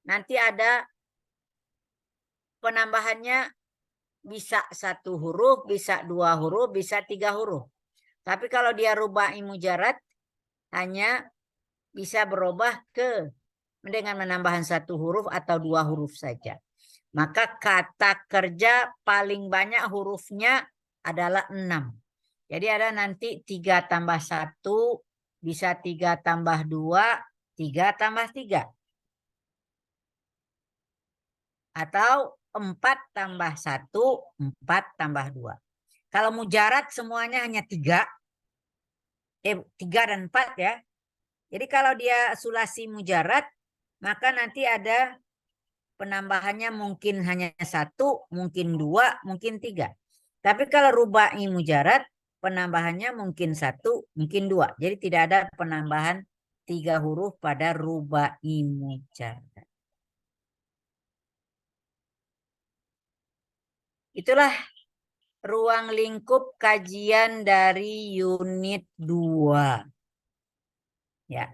nanti ada penambahannya bisa 1 huruf, bisa 2 huruf, bisa 3 huruf. Tapi kalau dia rubai mujarrad hanya bisa berubah dengan menambahkan 1 huruf atau 2 huruf saja. Maka kata kerja paling banyak hurufnya adalah 6. Jadi ada nanti 3 tambah 1, bisa 3 tambah 2, 3 tambah 3. Atau 4 tambah 1, 4 tambah 2. Kalau mujarrad semuanya hanya 3. 3 dan 4 ya. Jadi kalau dia sulasi mujarrad, maka nanti ada penambahannya mungkin hanya 1, mungkin 2, mungkin 3. Tapi kalau rubai mujarrad, penambahannya mungkin 1, mungkin 2. Jadi tidak ada penambahan 3 huruf pada rubai mujarrad. Itulah ruang lingkup kajian dari unit 2. Ya.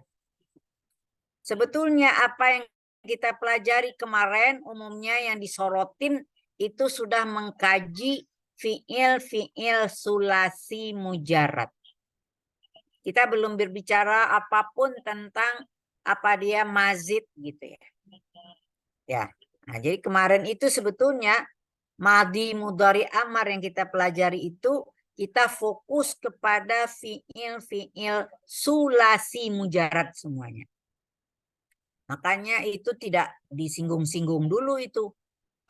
Sebetulnya apa yang kita pelajari kemarin umumnya yang disorotin itu sudah mengkaji fiil sulasi mujarad. Kita belum berbicara apapun tentang apa dia mazid gitu ya. Ya. Nah, jadi kemarin itu sebetulnya madi mudhari amar yang kita pelajari itu kita fokus kepada fiil sulasi mujarad semuanya. Makanya itu tidak disinggung-singgung dulu itu.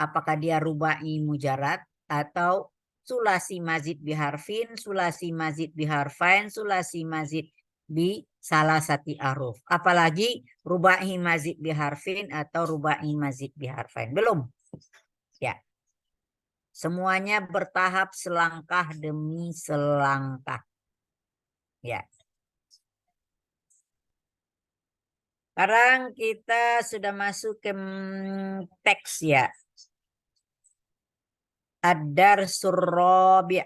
Apakah dia rubai mujarad atau sulasi mazid biharfin, sulasi mazid biharfain, sulasi mazid bi salah sati aruf. Apalagi rubai mazid biharfin atau rubai mazid biharfain. Belum. Ya. Semuanya bertahap selangkah demi selangkah. Ya. Sekarang kita sudah masuk ke teks ya. Ad-Darsul Rabi'.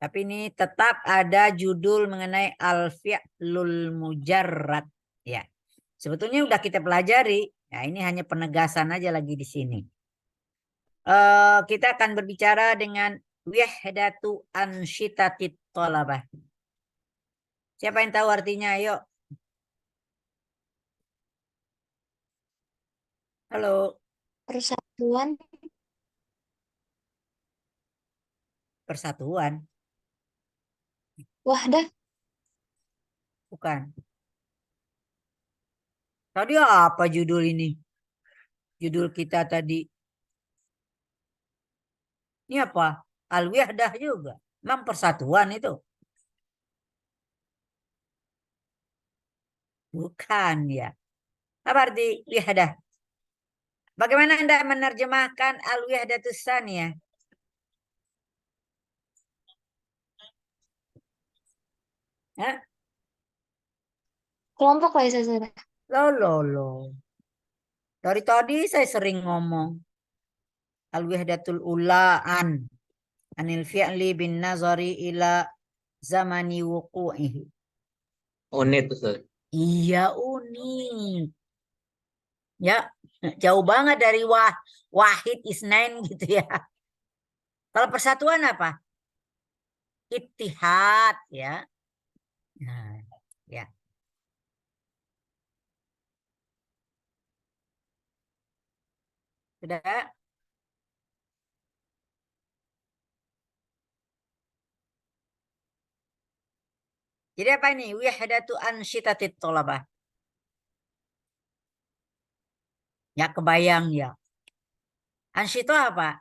Tapi ini tetap ada judul mengenai al-fi'lul mujarrad. Ya. Sebetulnya udah kita pelajari. Ya, ini hanya penegasan aja lagi di sini. Kita akan berbicara dengan wihdatu ansyitatit thalabah. Siapa yang tahu artinya? Ayo. Halo.
Persatuan.
Persatuan.
Wahdah.
Bukan. Tadi apa judul ini? Judul kita tadi. Ini apa? Al-wihdah juga. Memang persatuan itu. Bukan ya. Apa arti wihdah? Bagaimana Anda menerjemahkan al-wihdatus tsaniyah? Hah?
Kelompok lah saya.
Lo. Dari tadi saya sering ngomong. Al-wihdatul ula'an. Anil fi'li bin nazari ila zamani wuku'ihi.
Unit Ustaz.
Iya unik. Ya, jauh banget dari wahid isnain gitu ya. Kalau persatuan apa? Ittihad ya. Nah, ya. Sudah? Jadi apa ini? Wihdatu ansyitatit thalabah. Ya kebayang ya. Ansyito apa?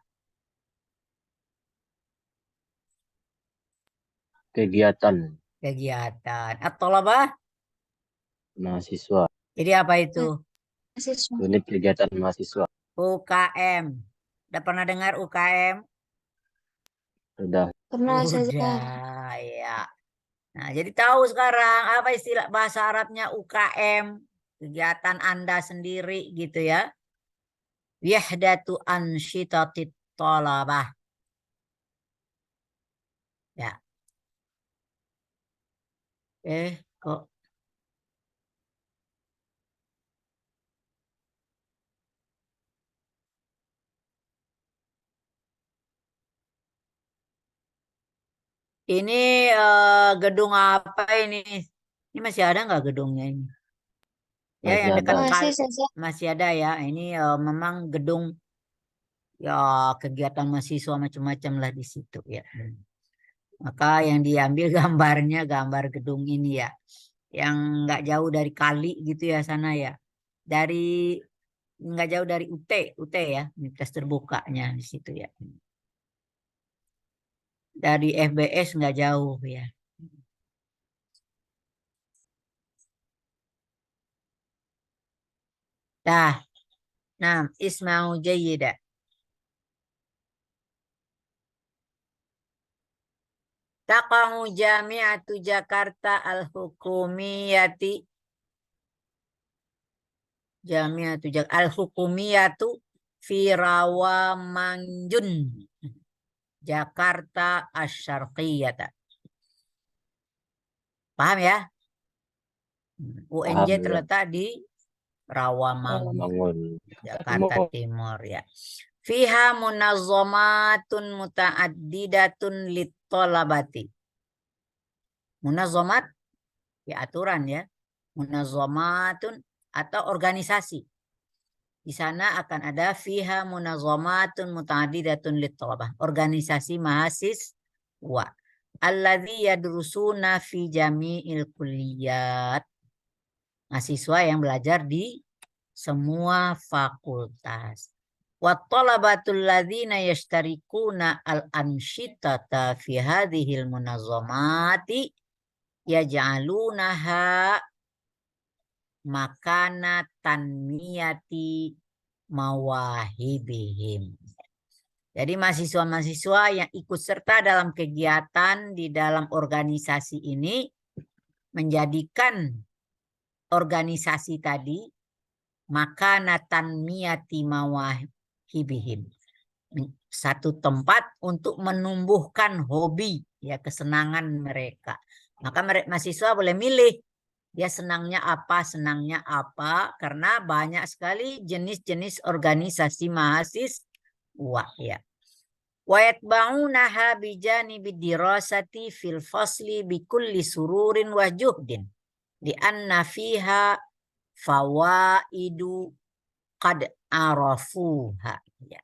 Kegiatan
Kegiatan. At-thalabah.
mahasiswa.
Jadi apa itu?
Mahasiswa.
Unit kegiatan mahasiswa.
UKM. Udah pernah dengar UKM?
Sudah.
Pernah saya.
Udah ya. Nah, jadi tahu sekarang apa istilah bahasa Arabnya UKM, kegiatan Anda sendiri gitu ya. Wihdatu ansyitatit thalabah. Ya. Kok ini gedung apa ini? Ini masih ada nggak gedungnya ini? Ya,
Masih
yang dekat
ada.
Masih saya.
masih ada ya. Ini memang gedung ya kegiatan mahasiswa macam-macam lah di situ ya. Maka yang diambil gambarnya gambar gedung ini ya. Yang nggak jauh dari kali gitu ya sana ya. Dari nggak jauh dari UT ya, Universitas Terbukanya di situ ya. Dari FBS nggak jauh ya. Dah. Nah, isma'u jayyida. Taqa'u Jami'atu Jakarta Al-Hukumiyati Al-Hukumiyatu fi Rawamanjun, Jakarta Asy-Syarqiyyah. Paham ya? UNJ
Paham ya.
terletak di Rawamangun,
Rawamangun.
Jakarta Timur ya. Fiha munazzamatun muta'addidatun lit-thalabati. Munazzamat ya aturan ya. Munazzamatun atau organisasi. Di sana akan ada fiha munazzamatun muta'addidatun lit-thalabah. Organisasi mahasiswa. Alladzi yadrusuna fi jami'il kulliyat. Mahasiswa yang belajar di semua fakultas. Wattalabatul ladzina yashtarikuna al-anshitata fi hadhil munazzamati yaj'alunaha makana tanmiyati mawahibihim. Jadi mahasiswa-mahasiswa yang ikut serta dalam kegiatan di dalam organisasi ini menjadikan organisasi tadi makana tanmiyati mawahibihim, satu tempat untuk menumbuhkan hobi ya, kesenangan mereka. Maka mahasiswa boleh milih dia senangnya apa, karena banyak sekali jenis-jenis organisasi mahasiswa ya. Wa yatba'unaha bijanibi dirasati fil fasli bikulli sururin wa juhdin li anna fiha fawaidu qad arafuha ya.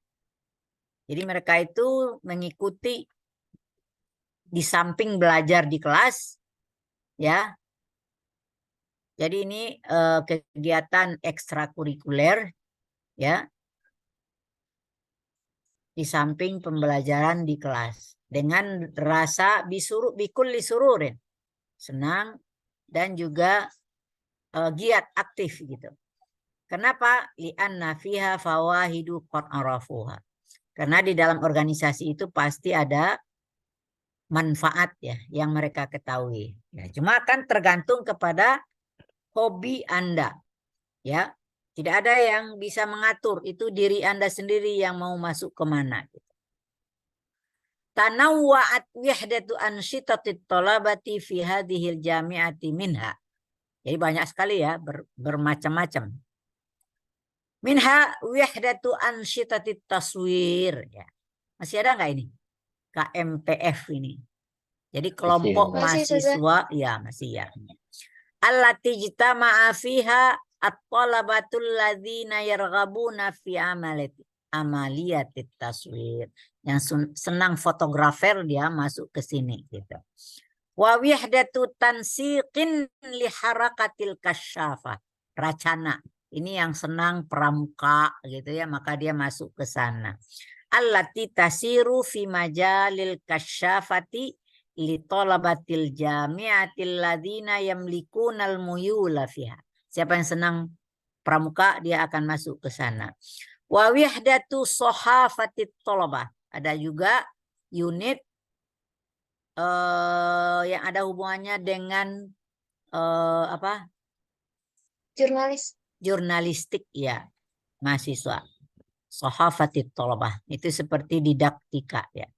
Jadi mereka itu mengikuti di samping belajar di kelas ya. Jadi ini kegiatan ekstrakurikuler ya, di samping pembelajaran di kelas dengan rasa bikulli sururin, senang dan juga giat aktif gitu. Kenapa? Li'anna fiha fawahidu qad arafuha. Karena di dalam organisasi itu pasti ada manfaat ya yang mereka ketahui. Ya, cuma kan tergantung kepada hobi Anda. Ya, tidak ada yang bisa mengatur, itu diri Anda sendiri yang mau masuk kemana. Tanawwa'at wihdatu ansyitatit thalabati fi hadhil jami'ati minha. Jadi banyak sekali ya, bermacam-macam. Minha wihdatu ansyitatit taswir ya. Masih ada nggak ini? KMPF ini. Jadi kelompok
Masih,
mahasiswa ya, masih ya. Allati jitama'a fiha at-talabatul ladzina yarghabuna fi amaliyatit taswir. Yang senang fotografer dia masuk ke sini gitu. Wa wihdatu tansiqin li harakatil kasyafa. Racana. Ini yang senang pramuka gitu ya, maka dia masuk ke sana. Allati tasiru fi majalil kasyafati li talabatil jami'atil ladzina yamlikunal muyula fiha. Siapa yang senang pramuka dia akan masuk ke sana. Wa wihdatu sahafatit talabah. Ada juga unit yang ada hubungannya dengan apa? Jurnalistik ya, mahasiswa. Sahafatit talabah. Itu seperti didaktika ya.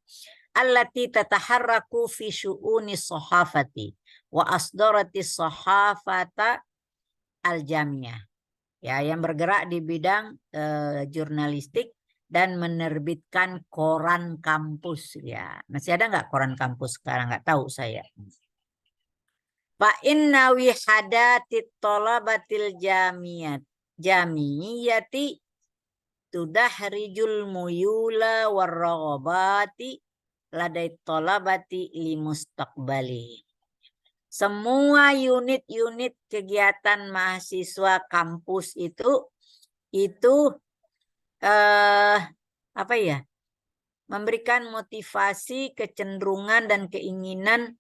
Allati tataharraku fi syu'uni sahafati wa asdarati sahafata al-jamiyah. Ya, yang bergerak di bidang jurnalistik dan menerbitkan koran kampus ya. Masih ada nggak koran kampus sekarang? Nggak tahu saya. Fa inna wihadatit talabatil jamiyati tudahrijul muyula warraghabati ladai talabati li mustaqbali. Semua unit-unit kegiatan mahasiswa kampus itu apa ya? Memberikan motivasi, kecenderungan dan keinginan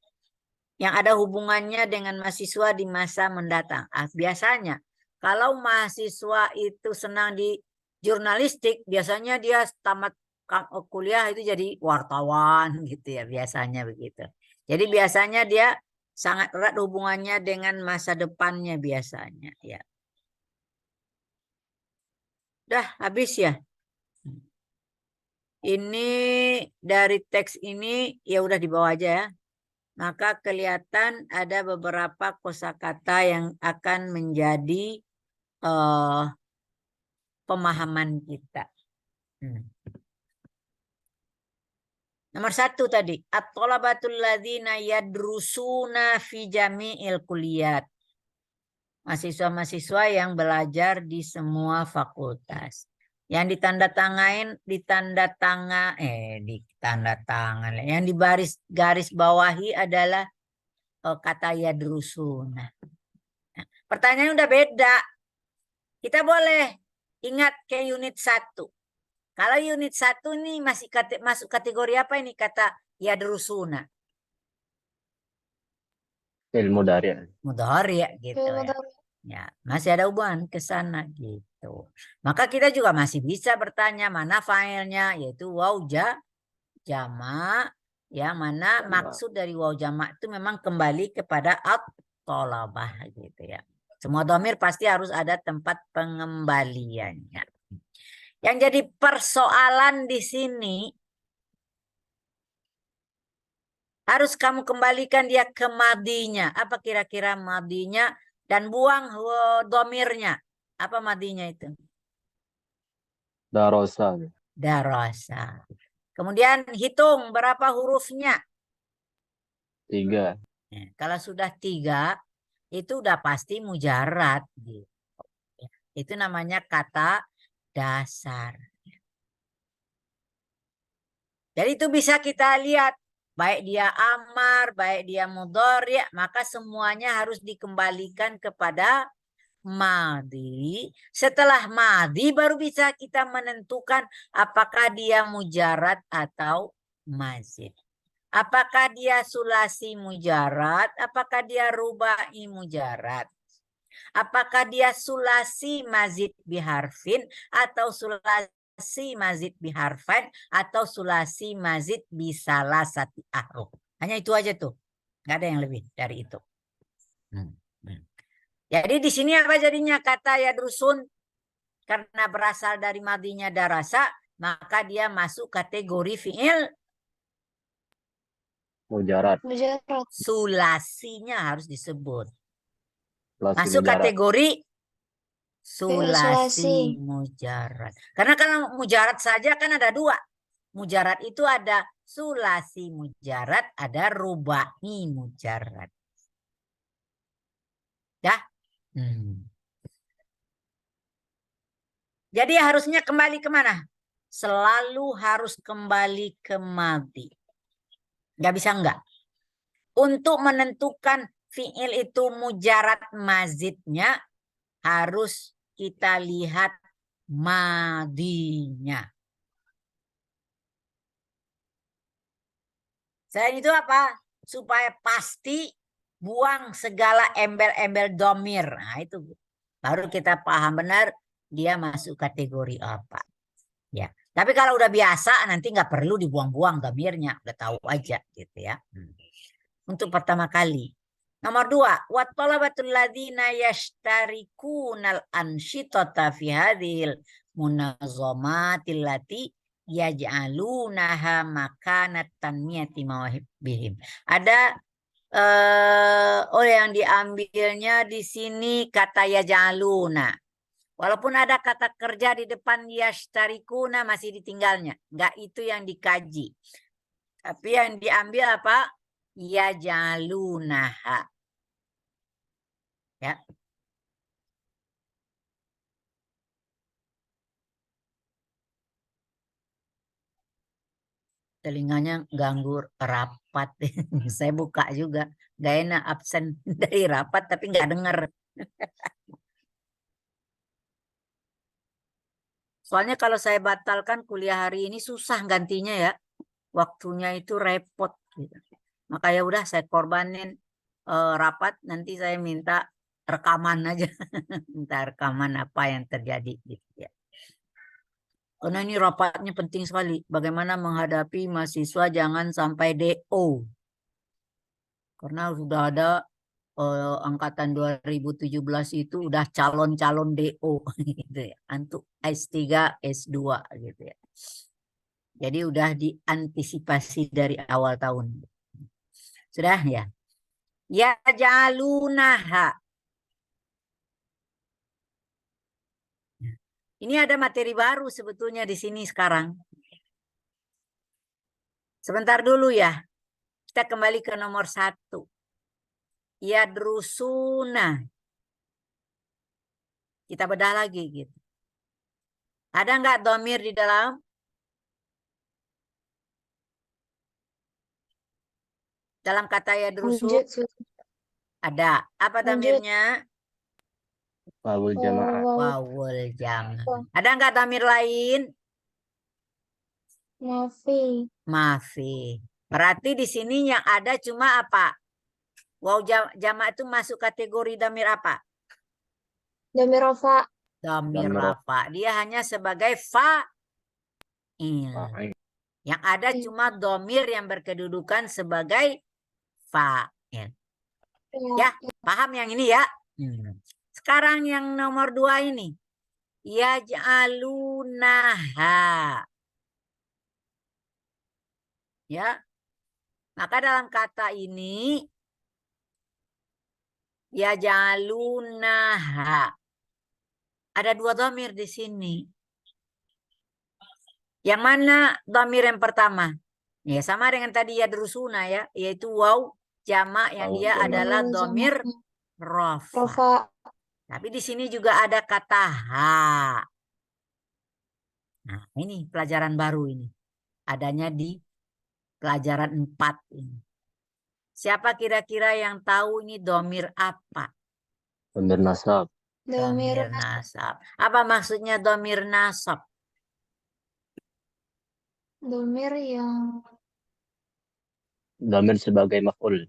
yang ada hubungannya dengan mahasiswa di masa mendatang. Biasanya kalau mahasiswa itu senang di jurnalistik, biasanya dia tamat kuliah itu jadi wartawan gitu ya, biasanya begitu. Jadi biasanya dia sangat erat hubungannya dengan masa depannya biasanya ya. Udah habis ya? Ini dari teks ini ya udah di bawah aja ya. Maka kelihatan ada beberapa kosakata yang akan menjadi pemahaman kita. Nomor 1 tadi, at-thalabatul ladzina yadrusuna fi jami'il kulliyat. Mahasiswa-mahasiswa yang belajar di semua fakultas. Yang yang di garis bawahi adalah kata yadrusuna. Nah, pertanyaannya udah beda. Kita boleh ingat ke unit 1. Kalau unit 1 ini masih masuk kategori apa ini kata yadrusuna?
Ilmu dari.
Mudhari ya gitu
Fi'il
ya.
mudhari.
Ya, masih ada hubungan ke sana gitu. Maka kita juga masih bisa bertanya mana failnya, yaitu waw jamak, ya mana
Jamak.
maksud dari waw jamak itu memang kembali kepada at-thalabah gitu ya. Semua dhamir pasti harus ada tempat pengembaliannya. Yang jadi persoalan di sini harus kamu kembalikan dia ke madinya. Apa kira-kira madinya? Dan buang domirnya. Apa madinya itu?
Darosa.
Darasa. Kemudian hitung berapa hurufnya.
3.
Nah, kalau sudah 3, itu udah pasti mujarad. Gitu. Itu namanya kata dasar. Jadi itu bisa kita lihat. Baik dia amar, baik dia mudhari, maka semuanya harus dikembalikan kepada madi. Setelah madi baru bisa kita menentukan apakah dia mujarad atau mazid. Apakah dia sulasi mujarad, apakah dia rubai mujarad. Apakah dia sulasi mazid biharfin atau sulasi mazid biharfain atau sulasi mazid bisalah sati ahruf. Hanya itu aja tuh. Nggak ada yang lebih dari itu. Jadi di sini apa jadinya kata yadrusun? Karena berasal dari madinya darasa, maka dia masuk kategori fi'il
Mujarad.
Mujarad.
sulasinya harus disebut.
Sulasi
Masuk
mujarad.
kategori
sulasi.
sulasi mujarad. Karena kalau mujarad saja kan ada 2. Mujarad itu ada sulasi mujarad, ada rubai mujarad. Ya. Jadi harusnya kembali kemana? Selalu harus kembali ke madi. Nggak bisa enggak. Untuk menentukan fi'il itu mujarad mazidnya harus kita lihat madinya. Selain itu apa? Supaya pasti buang segala embel-embel domir. Nah itu baru kita paham benar dia masuk kategori apa. Ya. Tapi kalau udah biasa nanti nggak perlu dibuang-buang domirnya. Udah tahu aja gitu ya. Untuk pertama kali. Nomor 2, wa talabatul ladzina yashtarikunal ansyitata fi hadhil munazamatil lati yaj'alunaha makanat tanmiyati mawahibihim. Ada yang diambilnya di sini kata yaj'aluna. Walaupun ada kata kerja di depan yashtarikuna masih ditinggalnya. Enggak itu yang dikaji. Tapi yang diambil apa? Yaj'alunaha. Ya. Telinganya ganggu rapat. Saya buka juga. Gak enak absen dari rapat tapi nggak dengar. Soalnya kalau saya batalkan kuliah hari ini susah gantinya ya. Waktunya itu repot. Gitu. Maka ya udah saya korbanin rapat. Nanti saya minta rekaman aja. Minta rekaman apa yang terjadi. Gitu ya. Karena ini rapatnya penting sekali. Bagaimana menghadapi mahasiswa jangan sampai DO. Karena sudah ada angkatan 2017 itu udah calon-calon DO gitu ya. Untuk S3, S2 gitu ya. Jadi udah diantisipasi dari awal tahun. Sudah ya? Ya jalunaha. Ini ada materi baru sebetulnya di sini sekarang. Sebentar dulu ya. Kita kembali ke nomor 1. Yadrusuna. Kita bedah lagi gitu. Ada nggak domir di dalam? Dalam kata yadrusu
Lanjut.
ada. Apa
Lanjut.
domirnya?
Wawul jamaah.
Wawul jamaah. Ada nggak domir lain?
Mafi.
Mafi. Berarti di sini yang ada cuma apa? Waw jamaah itu masuk kategori domir apa?
Domir rofa.
Domir
Domir
rafa. Dia hanya sebagai fa'il.
Fa'il.
Yang ada cuma domir yang berkedudukan sebagai fa'il. Ya, paham yang ini ya? Sekarang yang nomor 2 ini. Yaj'alunaha. Ya. Maka dalam kata ini yaj'alunaha. Ada 2 domir di sini. Yang mana domir yang pertama? Ya sama dengan tadi yadrusuna ya, yaitu waw jamak yang
Wawul
dia
jamaah.
adalah
Wawul
domir
jamaah.
rofa.
Rofa.
Tapi di sini juga ada kata ha. Nah, ini pelajaran baru ini. Adanya di pelajaran 4 ini. Siapa kira-kira yang tahu ini domir apa?
Domir nasab.
Domir
Domir nasab. Apa maksudnya domir nasab?
Domir yang
Domir sebagai maf'ul.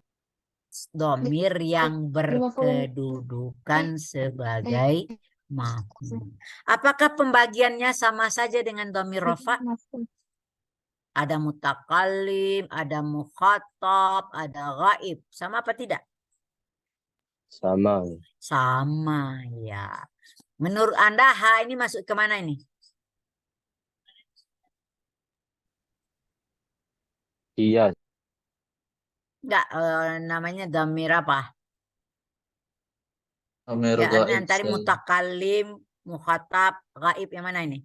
Domir yang
maf'ul.
berkedudukan sebagai maf'ul. Apakah pembagiannya sama saja dengan domir rofa?
Maf'ul.
Ada mutakallim, ada mukhatab, ada ghaib. Sama apa tidak?
Sama.
Sama ya. Menurut Anda ha ini masuk ke mana ini?
Iya.
Enggak, namanya domir apa?
Domir
Ya,
ghaib.
tadi mutakallim, mukhatab, ghaib yang mana ini?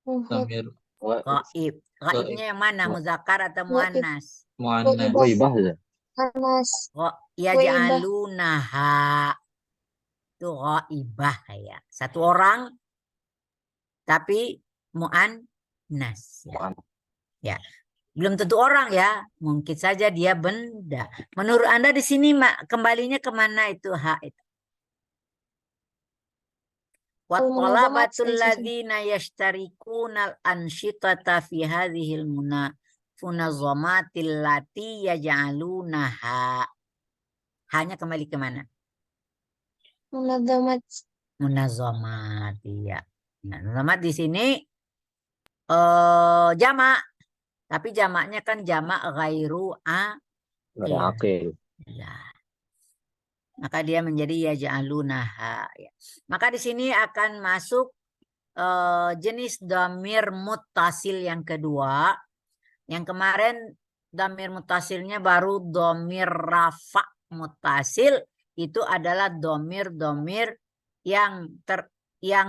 Domir
Ghaib. Ghaibnya yang mana?
Ghaib.
Muzakkar atau muannas?
muannas.
Ghaibah ya.
Panas.
Yaj'alunaha. Itu ghaibah ya. Satu orang tapi muannas ya.
Mu'an.
Ya. Belum tentu orang ya, mungkin saja dia benda. Menurut Anda di sini kembalinya kemana itu ha itu? Wa talabatul ladzina yashtarikuna al-anshitata fi hadhil munazamatil lati yaj'alunaha. Hanya kembali kemana?
Munazamat.
Munazamat ya. Munazamat di sini jamak. Tapi jamaknya kan jamak ghairu
Gak ada akil.
ya. Maka dia menjadi yaj'alunaha ya. Maka di sini akan masuk jenis dhamir muttasil yang kedua. Yang kemarin dhamir muttasilnya baru dhamir rafa muttasil, itu adalah dhamir-dhamir yang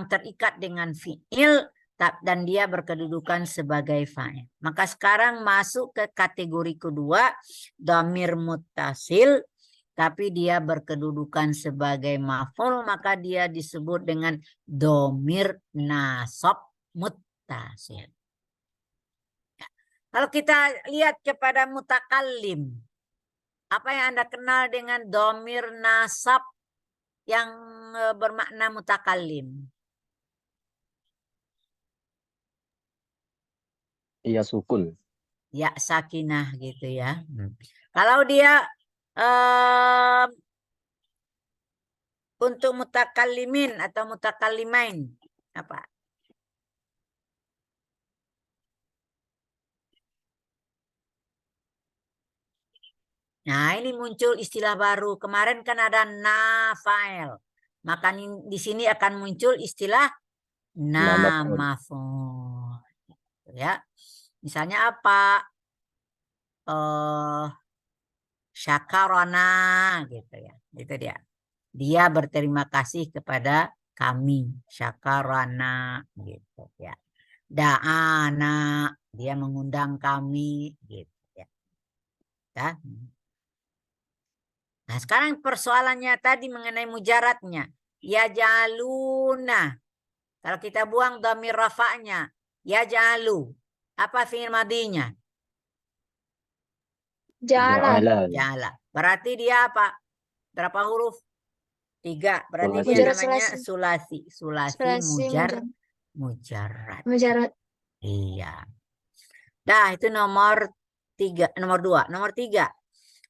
terikat dengan fi'il dan dia berkedudukan sebagai fa'il. Maka sekarang masuk ke kategori kedua, dhamir muttasil tapi dia berkedudukan sebagai maf'ul, maka dia disebut dengan dhamir nasab muttasil. Kalau kita lihat kepada mutakallim, apa yang Anda kenal dengan dhamir nasab yang bermakna mutakallim?
Iya sukun.
Ya sakinah gitu ya. Kalau dia untuk mutakallimin atau mutakallimain apa? Nah, ini muncul istilah baru. Kemarin kan ada nafail. Maka di sini akan muncul istilah namaful. Ya. Misalnya apa? Syakarona gitu ya. Itu dia. Dia berterima kasih kepada kami. Syakarana gitu ya. Da'ana, dia mengundang kami gitu ya. Ya. Nah, sekarang persoalannya tadi mengenai mujaratnya. Ya jaluna. Kalau kita buang dhamir rafa'nya. Ya jalu. Apa fi'il madinya?
Ja'ala.
Ja'ala.
Jala. Berarti dia apa? Berapa huruf? 3. Berarti dia
Sulasi.
Mujarad
namanya
sulasi.
sulasi. Sulasi
Sulasi
mujarad.
Mujarad.
Iya. Dah itu nomor 3, nomor 2. Nomor 3.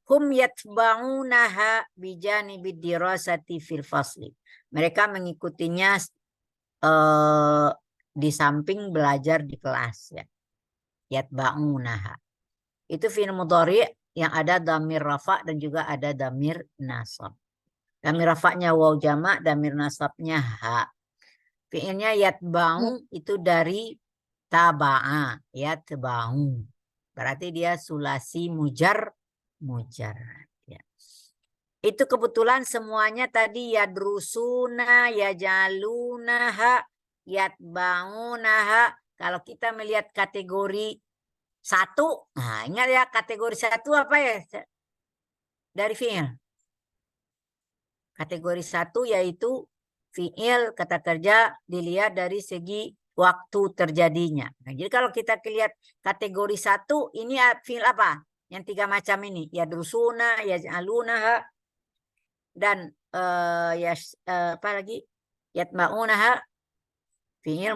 Hum yatba'unaha bijanibi dirasati fil fasli. Mereka mengikutinya di samping belajar di kelas ya. Yatba'unaha. Itu fi'il mudhari yang ada dhamir rafa dan juga ada dhamir nasab. Dhamir rafa'nya waw jamak, dhamir nasabnya ha. Fi'ilnya yatba'u itu dari taba'a, yatba'u. Berarti dia sulasi mujarad. Ya. Itu kebetulan semuanya tadi yadrusuna, yajalunaha, yatba'unaha. Kalau kita melihat kategori 1, nah ingat ya kategori 1 apa ya? Dari fi'il. Kategori 1 yaitu fi'il kata kerja dilihat dari segi waktu terjadinya. Nah, jadi kalau kita lihat kategori 1 ini fi'il apa? Yang 3 macam ini. Yadrusuna, yaj'alunaha, dan apa lagi? Yatma'unaha, fi'il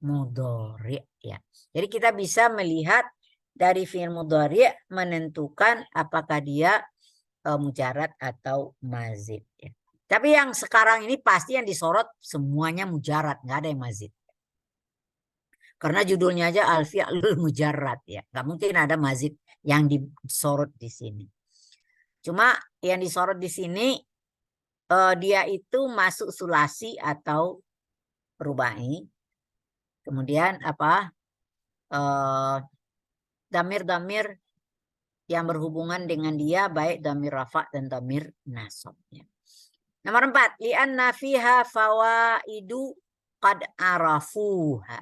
mudhari ya. Jadi kita bisa melihat dari fi'il mudhari menentukan apakah dia mujarad atau mazid ya. Tapi yang sekarang ini pasti yang disorot semuanya mujarad, nggak ada yang mazid. Karena judulnya aja al-fi'lul mujarad ya. Nggak mungkin ada mazid yang disorot di sini. Cuma yang disorot di sini dia itu masuk sulasi atau rubai. Kemudian apa? Damir-damir yang berhubungan dengan dia baik damir rafa dan damir nasab ya. Nomor 4, li'anna fiha fawaidu qad arafuha.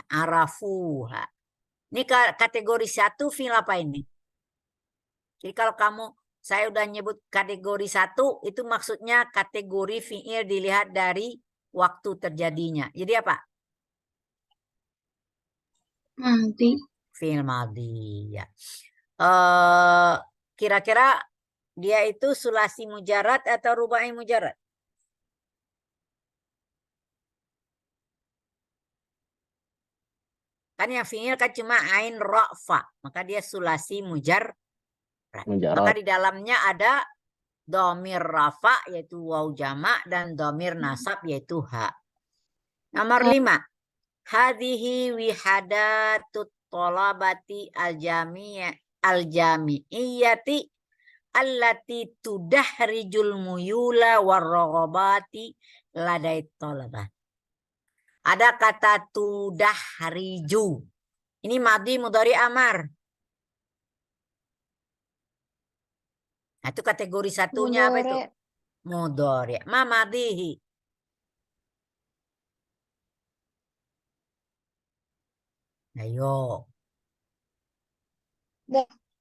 Arafuha. Ini kategori 1 fi'il apa ini? Jadi kalau saya udah nyebut kategori 1 itu maksudnya kategori fi'il dilihat dari waktu terjadinya. Jadi apa?
Madi.
Fi'il madhi ya. Kira-kira dia itu sulasi mujarad atau rubai mujarad? Kan yang fi'il kan cuma ain ra'fa, maka dia sulasi mujarad. Maka di dalamnya ada dhamir rafa yaitu waw jamak dan dhamir nasab yaitu ha. Nomor 5. Hadhihi wihadatut thalabati al-jami'iyati allati tudahrijul muyula warraghabati ladait thalabah. Ada kata tudahriju. Ini madhi mudhari amar. Nah, itu kategori satunya apa itu? Mudhari. Ma madhihi. Ayo.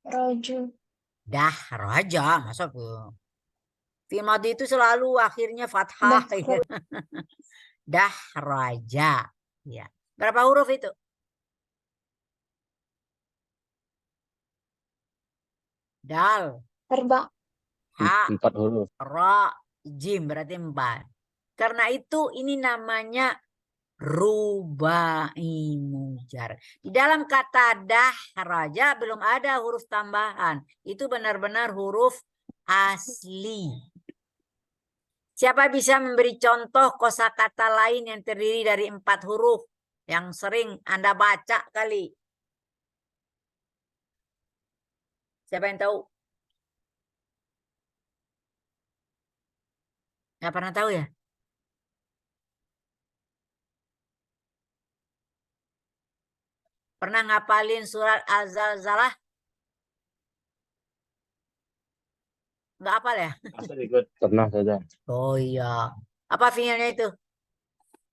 Roju.
Dah raja. Masa fi'il madhi itu selalu akhirnya fathah. Ya. Dah raja. Ya. Berapa huruf itu? Dal.
Arba.
Ha.
4 huruf.
Ra. Jim. Berarti 4. Karena itu ini namanya rubai mujarad. Di dalam kata dah raja belum ada huruf tambahan. Itu benar-benar huruf asli. Siapa bisa memberi contoh kosakata lain yang terdiri dari 4 huruf yang sering Anda baca kali? Siapa yang tahu? Nggak pernah tahu ya? Pernah ngapalin surat Az-Zalzalah? Nggak hafal ya?
Pernah saja.
Oh iya. Apa fiilnya itu?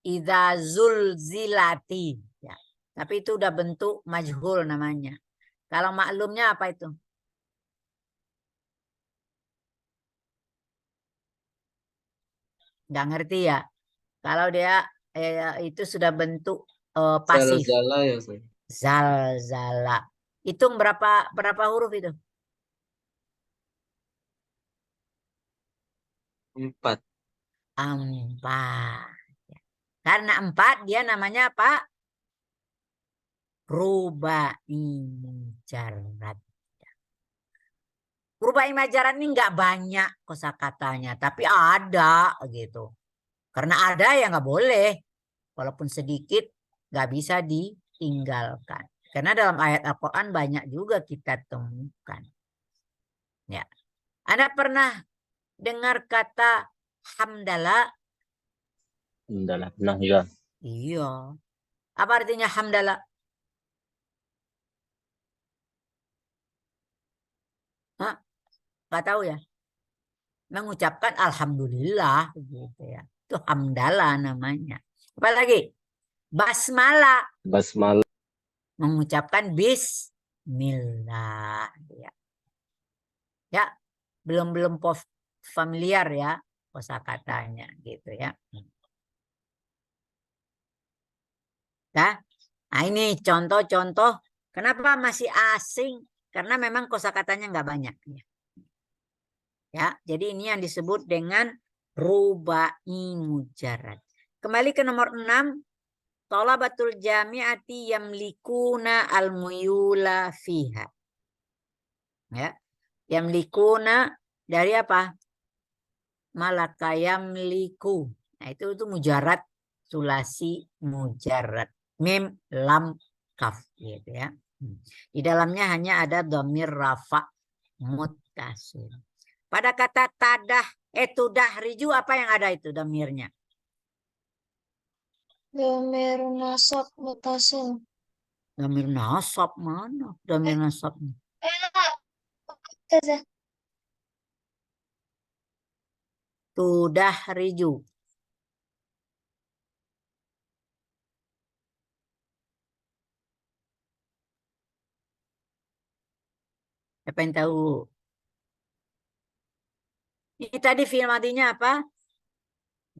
Idza zulzilati. Ya. Tapi itu udah bentuk majhul namanya. Kalau maklumnya apa itu? Nggak ngerti ya. Kalau dia itu sudah bentuk pasif.
Zala ya Ustaz.
Zalzala. Hitung berapa huruf itu?
4.
4. Karena 4 dia namanya apa? Rubai mujarrad. Rubai mujarrad ini nggak banyak kosakatanya, tapi ada gitu. Karena ada ya nggak boleh, walaupun sedikit nggak bisa ditinggalkan. Karena dalam ayat Al-Quran banyak juga kita temukan. Ya, Anda pernah dengar kata hamdalah?
Alhamdulillah. Pernah juga.
Iya. Apa artinya hamdalah? Hah? Nggak tahu ya. Mengucapkan alhamdulillah gitu ya. Itu hamdalah namanya. Apalagi basmalah,
Basmalah.
mengucapkan bismillah ya. Ya, belum familiar ya kosakatanya gitu ya. Nah, ini contoh-contoh kenapa masih asing? Karena memang kosakatanya nggak banyak ya. Ya, jadi ini yang disebut dengan rubai mujarrad. Kembali ke nomor 6, Thalabatul jami'ati yamlikuna al-muyula fiha. Ya. Yamlikuna dari apa? Malaka yamliku. Nah, itu mujarrad, sulasi mujarrad. Mim lam kaf gitu ya. Di dalamnya hanya ada dhamir rafa muttasil. Pada kata tadah tudah riju apa yang ada itu dhamirnya?
Dhamir nasab mutasil.
Dhamir nasab mana? Dhamir nasab.
Kaza.
Tudah riju. Siapa yang tahu? Ini tadi fi'il madinya apa?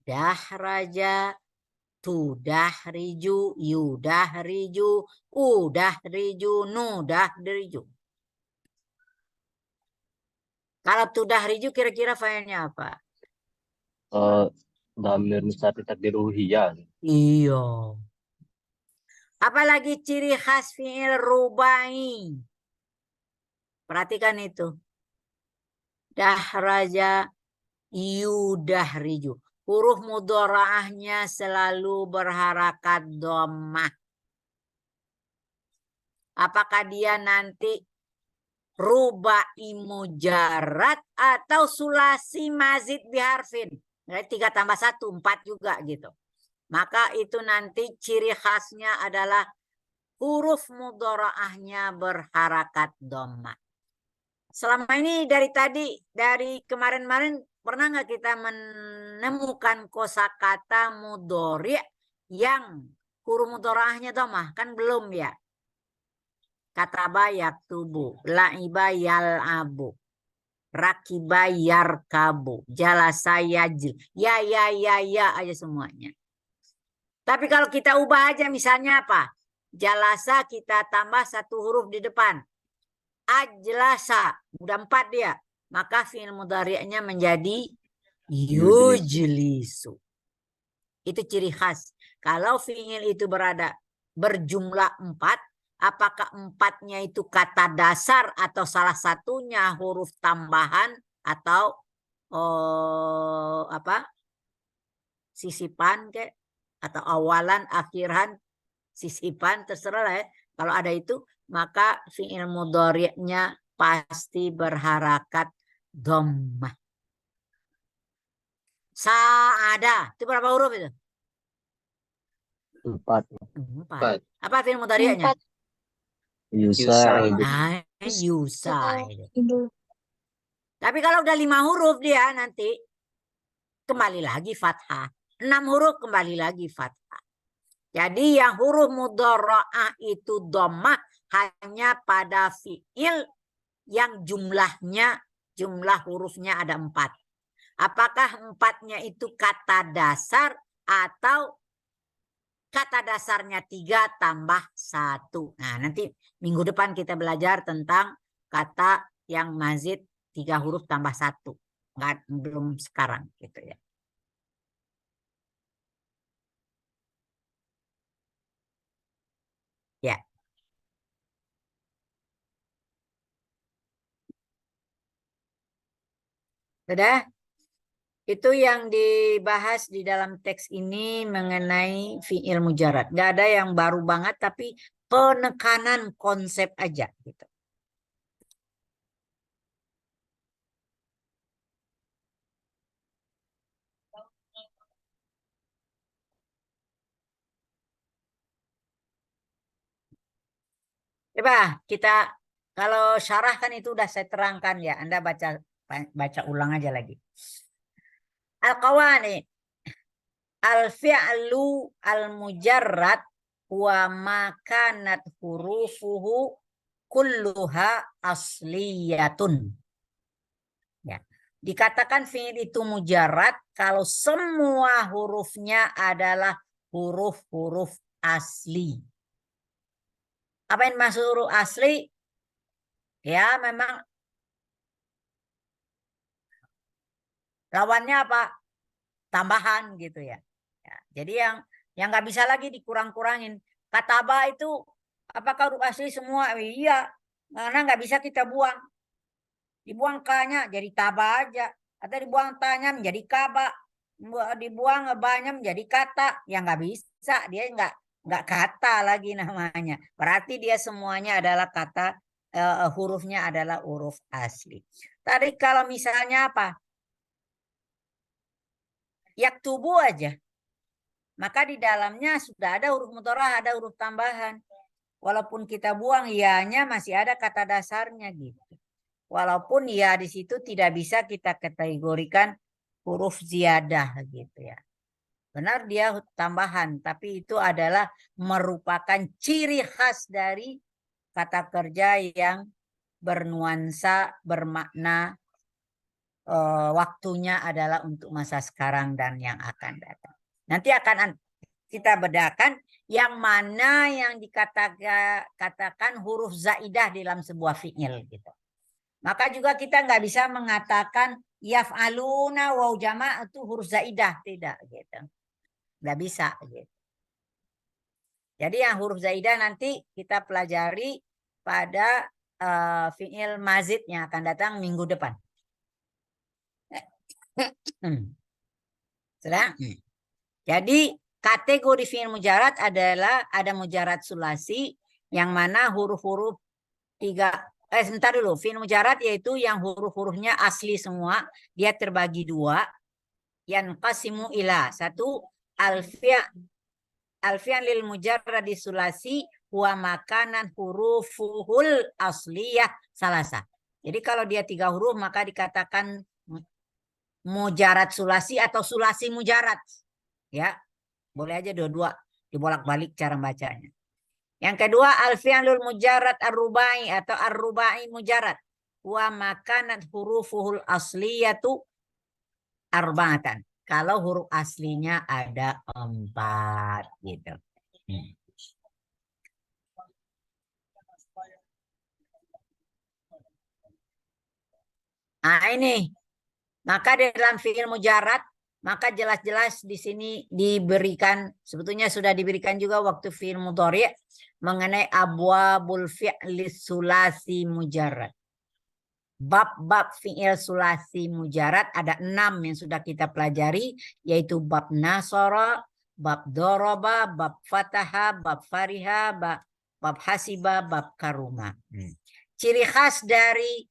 Dahraja, tudahriju, yudahriju, udahriju, nudahriju. Kalau tudahriju kira-kira fa'ilnya apa?
Dhamir mustati takdiruhu hiya.
Iya. Apalagi ciri khas fi'il rubai? Perhatikan itu. Dahraja, yudahriju. Huruf mudharaahnya selalu berharakat dhammah. Apakah dia nanti rubai mujarrad atau sulasi mazid biharfin? Berarti 3 tambah 1, 4 juga gitu. Maka itu nanti ciri khasnya adalah huruf mudharaahnya berharakat dhammah. Selama ini dari kemarin-kemarin pernah nggak kita menemukan kosakata mudhari' yang huruf mudharaahnya dhammah? Kan belum ya. Kataba yaktubu, la'iba yal'abu, rakiba yarkabu, jalasa yajil. Ya aja semuanya. Tapi kalau kita ubah aja misalnya apa? Jalasa kita tambah 1 huruf di depan. Ajlasa, udah 4 dia. Maka fi'il mudhari'nya menjadi yujlisu. Itu ciri khas. Kalau fi'il itu berjumlah 4, apakah 4-nya itu kata dasar atau salah satunya huruf tambahan atau sisipan kek atau awalan akhiran sisipan terserah lah ya. Kalau ada itu maka fi'il mudhari'nya pasti berharakat dhammah. Sa'ada itu berapa huruf itu?
4.
4. Apa fi'il mudhari'nya?
4.
Yusa'id.
Nah, yusa.
Ibu.
Tapi kalau udah 5 huruf dia nanti kembali lagi fathah. 6 huruf kembali lagi fathah. Jadi yang huruf mudhara'ah itu dhammah hanya pada fiil yang jumlah hurufnya ada 4. Apakah 4-nya itu kata dasar atau kata dasarnya 3 tambah 1. Nah, nanti minggu depan kita belajar tentang kata yang mazid 3 huruf tambah 1. Nggak, belum sekarang gitu ya. Ya. Sudah? Itu yang dibahas di dalam teks ini mengenai fi'il mujarad. Nggak ada yang baru banget, tapi penekanan konsep aja gitu. Coba kita, kalau syarah kan itu udah saya terangkan ya. Anda baca ulang aja lagi. Al-qawani al-fi'lu al-mujarrad wa makanat hurufuhu kulluha asliyatun. Ya. Dikatakan fi'il itu mujarrad kalau semua hurufnya adalah huruf-huruf asli. Apa yang maksud huruf asli? Ya, memang lawannya apa? Tambahan gitu ya. Ya, jadi yang nggak bisa lagi dikurang-kurangin. Kataba itu apakah huruf asli semua? Iya, karena nggak bisa kita buang. Dibuang kanya jadi taba aja, atau dibuang tanya menjadi kaba, dibuang banyak menjadi kata. Yang nggak bisa, dia nggak kata lagi namanya. Berarti dia semuanya adalah kata, hurufnya adalah huruf asli. Tadi kalau misalnya apa? Yaktubu aja. Maka di dalamnya sudah ada huruf mudharah, ada huruf tambahan. Walaupun kita buang ianya masih ada kata dasarnya gitu. Walaupun ya di situ tidak bisa kita kategorikan huruf ziyadah gitu ya. Benar dia tambahan, tapi itu adalah merupakan ciri khas dari kata kerja yang bernuansa, bermakna, waktunya adalah untuk masa sekarang dan yang akan datang. Nanti akan kita bedakan yang mana yang dikatakan huruf zaidah dalam sebuah fi'il gitu. Maka juga kita nggak bisa mengatakan yaf'aluna waw jama' itu huruf zaidah, tidak gitu. Nggak bisa gitu. Jadi yang huruf zaidah nanti kita pelajari pada fi'il mazid yang akan datang minggu depan. Sudah? Jadi kategori fi'il mujarad adalah ada mujarad sulasi yang mana huruf-huruf sebentar dulu. Fi'il mujarad yaitu yang huruf-hurufnya asli semua. Dia terbagi 2. Yanqasimu ila. 1 alfian lil mujarradi sulasi wa makanan hurufuhul asliyah salasa. Jadi kalau dia 3 huruf maka dikatakan mujarad sulasi atau sulasi mujarad. Ya. Boleh aja dua-dua dibolak-balik cara bacanya. Yang kedua alfi'lul mujarrad ar-rubai atau ar-rubai mujarrad wa makanat hurufuhul asliyatu arba'atan. Kalau huruf aslinya ada 4 gitu. Nah ini, maka dalam fi'il mujarrad maka jelas-jelas di sini diberikan, sebetulnya sudah diberikan juga waktu fi'il mudhari' mengenai abwabul fi'li sulasi mujarrad. Bab-bab fi'il sulasi mujarrad ada 6 yang sudah kita pelajari, yaitu bab nasara, bab doroba, bab fataha, bab fariha, bab hasiba, bab karuma. Ciri khas dari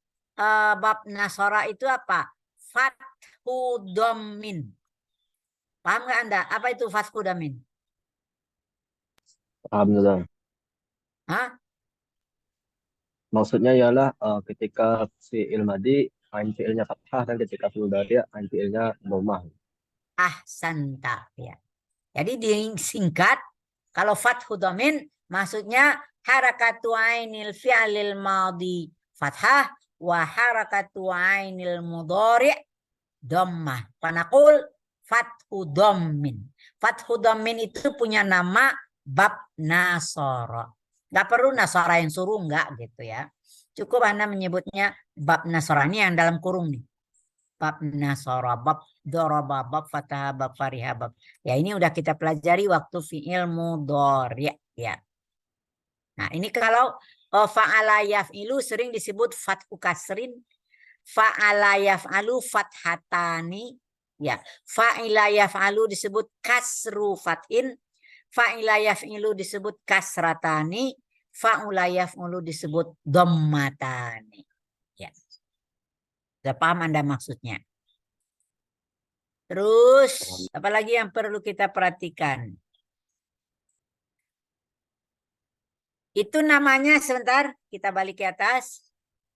bab nasara itu apa? Fathu dhammin. Paham nggak Anda? Apa itu fathu dhammin?
Paham, Ustaz.
Hah?
Maksudnya ialah ketika fi'il madi ain fi'ilnya fathah dan ketika fi'il mudhari ain fi'ilnya dhammah.
Ahsanta ya. Jadi disingkat kalau fathu dhamin maksudnya harakatu ainil fi'lil madhi fathah wa harakatu ainil mudhari dhammah. Panaqul fathu dhammin. Fathu dhammin itu punya nama bab nasara. Enggak perlu nasara yang suruh enggak gitu ya. Cukup Anda menyebutnya bab nasara ini yang dalam kurung nih. Bab nasara, bab daraba, bab fataha, bab fariha, bab. Ya ini udah kita pelajari waktu fi'il mudhari ya. Nah, ini kalau fa'ala yaf'ilu sering disebut fathu kasrin, fa'ala yaf'alu fathatani ya. Fa'ila yaf'alu disebut kasru fathin, fa'ila yaf'ilu disebut kasratani, fa'ula yaf'ulu disebut dhammatani. Ya. Sudah paham Anda maksudnya? Terus, apalagi yang perlu kita perhatikan? Itu namanya, sebentar, kita balik ke atas.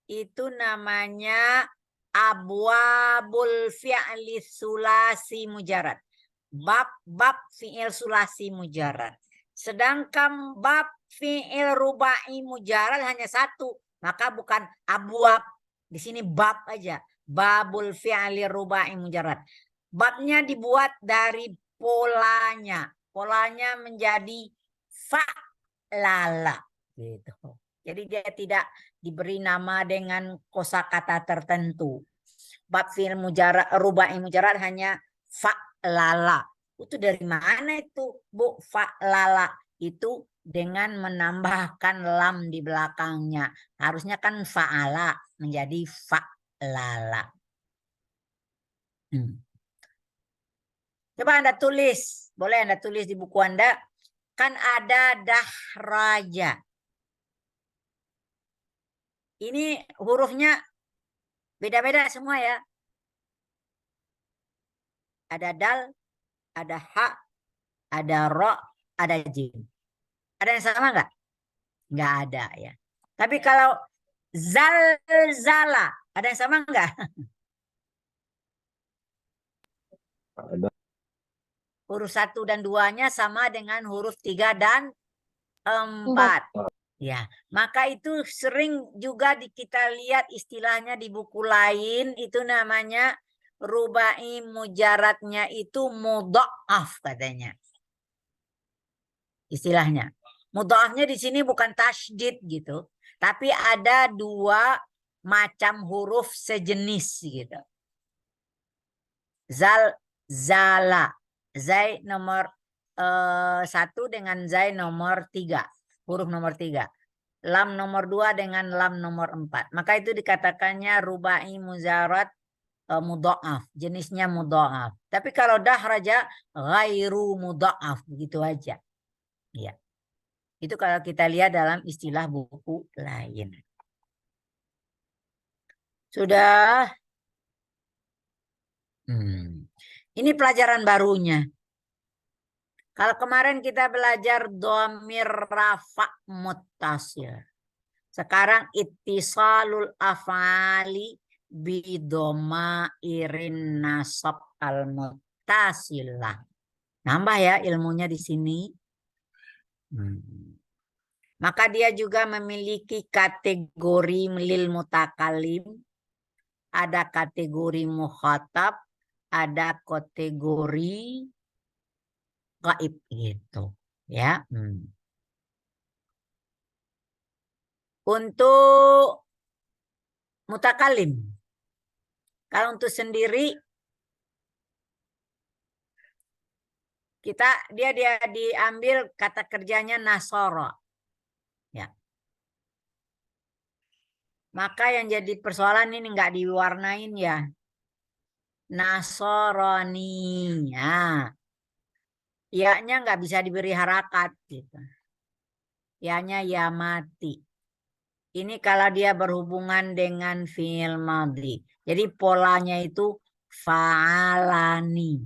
Itu namanya abwabul fi'li sulasi mujarad. Bab-bab fi'il sulasi mujarad. Sedangkan bab fi'il rubai mujarad hanya satu. Maka bukan abwab. Di sini bab aja. Babul fi'li rubai mujarad. Babnya dibuat dari polanya. Polanya menjadi fa'lala. Gitu. Jadi dia tidak diberi nama dengan kosakata tertentu. Bab fi'il mujarad, rubai mujarad hanya fa'lala. Itu dari mana itu, Bu? Fa'lala itu dengan menambahkan lam di belakangnya. Harusnya kan fa'ala menjadi fa'lala. Coba Anda tulis, boleh Anda tulis di buku Anda. Kan ada dahraja. Ini hurufnya beda-beda semua ya. Ada dal, ada ha, ada ro, ada jim. Ada yang sama nggak? Nggak ada ya. Tapi kalau zalzala, ada yang sama nggak?
Ada.
Huruf 1 dan 2-nya sama dengan huruf 3 dan 4. Ya, maka itu sering juga kita lihat istilahnya di buku lain, itu namanya rubai mujaradnya itu mudha'af katanya. Istilahnya. Mudha'afnya di sini bukan tasydid gitu, tapi ada 2 macam huruf sejenis gitu. Zala. Zai nomor 1 dengan zai nomor 3. Huruf nomor 3. Lam nomor 2 dengan lam nomor 4. Maka itu dikatakannya rubai mujarad mudha'af. Jenisnya mudha'af. Tapi kalau dahraja ghairu mudha'af. Begitu aja. Ya. Itu kalau kita lihat dalam istilah buku lain. Sudah. Ini pelajaran barunya. Kalau kemarin kita belajar dhamir rafa' muttasil. Sekarang ittisalul af'ali bidhamairin nasab al muttasilah. Nambah ya ilmunya di sini. Maka dia juga memiliki kategori lil mutakalim. Ada kategori mukhatab, ada kategori gaib gitu ya. Untuk mutakalim, kalau untuk sendiri dia diambil kata kerjanya nasara ya. Maka yang jadi persoalan ini nggak diwarnain ya. Nasrani ya. Ya-nya nggak bisa diberi harakat gitu. Ya-nya ya mati. Ini kalau dia berhubungan dengan fi'il madhi. Jadi polanya itu fa'alani.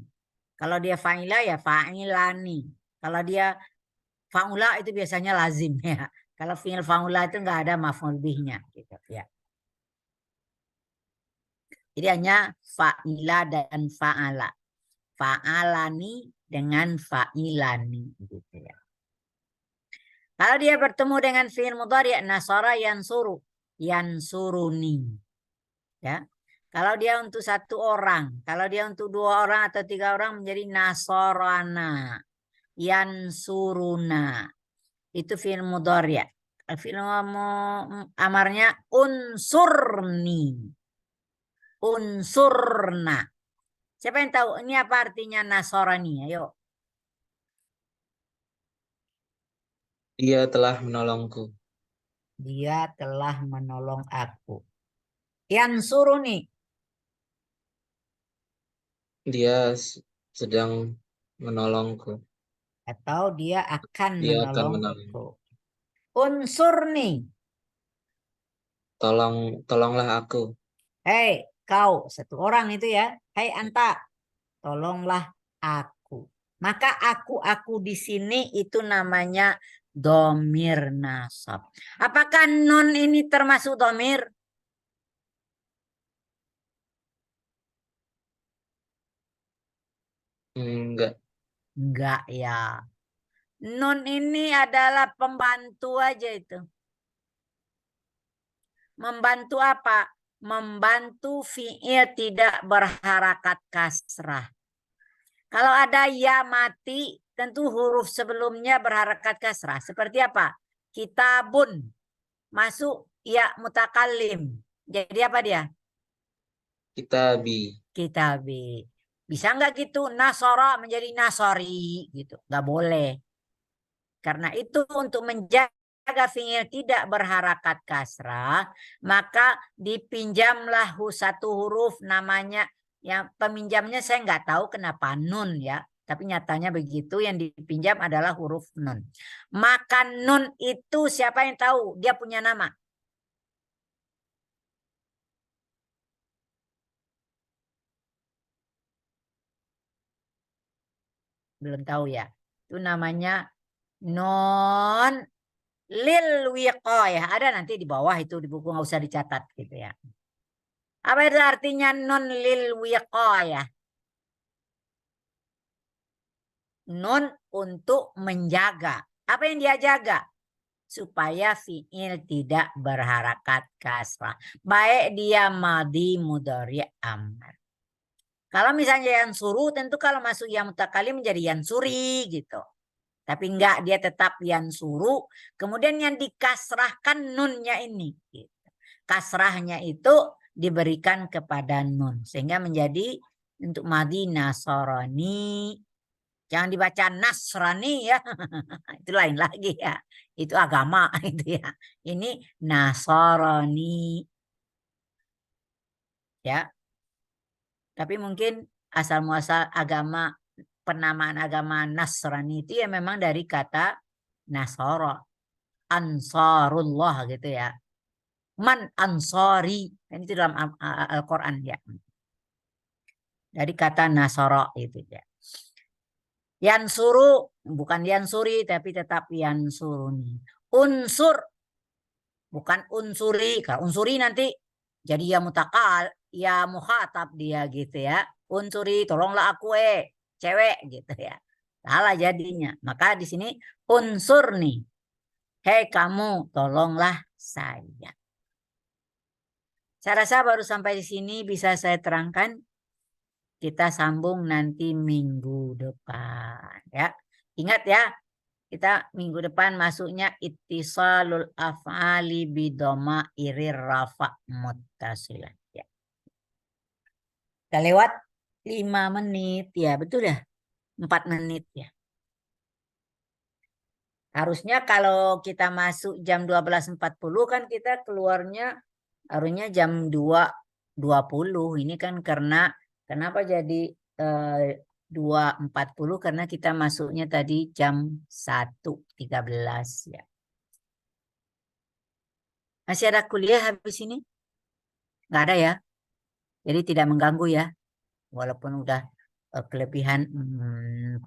Kalau dia fa'ila ya fa'ilani. Kalau dia fa'ula itu biasanya lazim ya. Kalau fi'il fa'ula itu nggak ada maf'ul bihnya gitu ya. Jadi hanya fa'ila dan fa'ala. Fa'alani dengan fa'ilani gitu ya. Kalau dia bertemu dengan fi'il mudhari' nasara yansuru, yansuruni. Ya. Kalau dia untuk satu orang, kalau dia untuk dua orang atau tiga orang menjadi nasarana, yansuruna. Itu fi'il mudhari'. Fi'il amarnya unsurni. Unsurna. Siapa yang tahu ini apa artinya nasarani? Ayo.
Dia telah menolongku.
Dia telah menolong aku. Yansuruni.
Dia sedang menolongku.
Atau dia akan
Dia akan menolong.
menolongku. Unsurni.
Tolonglah aku.
Hei, kau satu orang itu ya. Hei anta, tolonglah aku. Maka aku di sini itu namanya domir nasab. Apakah nun ini termasuk domir?
Enggak.
Enggak ya. Nun ini adalah pembantu aja itu. Membantu apa? Membantu fi'il tidak berharakat kasrah. Kalau ada ya mati, tentu huruf sebelumnya berharakat kasrah. Seperti apa? Kitabun. Masuk ya mutakallim. Jadi apa dia?
Kitabi.
Kitabi. Bisa nggak gitu? Nasara menjadi nasori gitu. Nggak boleh. Karena itu untuk menjaga fi'il tidak berharakat kasrah, maka dipinjamlah satu huruf namanya, yang peminjamnya saya nggak tahu kenapa nun ya, tapi nyatanya begitu, yang dipinjam adalah huruf nun. Maka nun itu siapa yang tahu? Dia punya nama. Belum tahu ya. Itu namanya non lil wiqayah. Ada nanti di bawah itu di buku, nggak usah dicatat gitu ya. Apa itu artinya non lil wiqayah? Non untuk menjaga. Apa yang dia jaga? Supaya fi'il tidak berharakat kasrah. Baik dia madi mudhari amr. Kalau misalnya yang suruh, tentu kalau masuk yang mutakalim menjadi yang suri gitu. Tapi enggak, dia tetap yang suruh. Kemudian yang dikasrahkan nunnya ini. Gitu. Kasrahnya itu diberikan kepada nun. Sehingga menjadi untuk madi nasarani. Jangan dibaca nasrani ya. Itu lain lagi ya. Itu agama itu ya. Ini nasarani. Ya. Tapi mungkin asal muasal agama, penamaan agama Nasrani itu ya memang dari kata Nasara, Ansarullah gitu ya. Man ansari, ini itu dalam Al-Quran ya. Dari kata Nasara itu ya. Yansuru, bukan yansuri tapi tetap yansuruni. Unsur, bukan unsuri. Kalau unsuri nanti jadi ya mutakal, ya mukhatab dia gitu ya. Unsuri, tolonglah aku cewek gitu ya. Salah jadinya. Maka di sini unsur nih. Hei kamu, tolonglah saya. Saya rasa baru sampai di sini bisa saya terangkan. Kita sambung nanti minggu depan ya. Ingat ya, kita minggu depan masuknya ittisalul af'ali bidoma irir rafa muttasilah ya. Kita lewat 5 menit ya, betul ya? 4 menit ya. Harusnya kalau kita masuk jam 12.40 kan kita keluarnya harusnya jam 2.20. Ini kan karena kenapa jadi 2.40? Karena kita masuknya tadi jam 1.13 ya. Masih ada kuliah habis ini? Nggak ada ya? Jadi tidak mengganggu ya. Walaupun udah kelebihan 45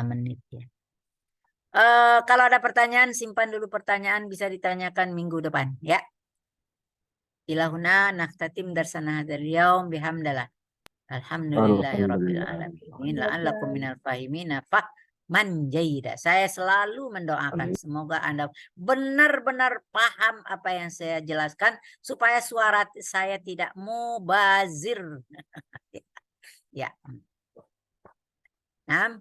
menit ya. Kalau ada pertanyaan, simpan dulu pertanyaan, bisa ditanyakan minggu depan ya. Ilahuna naftatim darsana hadzal yaum bihamdallah. Alhamdulillahirabbil alamin. La'allakum minal fahimin fahman jayyida. Saya selalu mendoakan semoga Anda benar-benar paham apa yang saya jelaskan supaya suara saya tidak mubazir. Ya. Nah,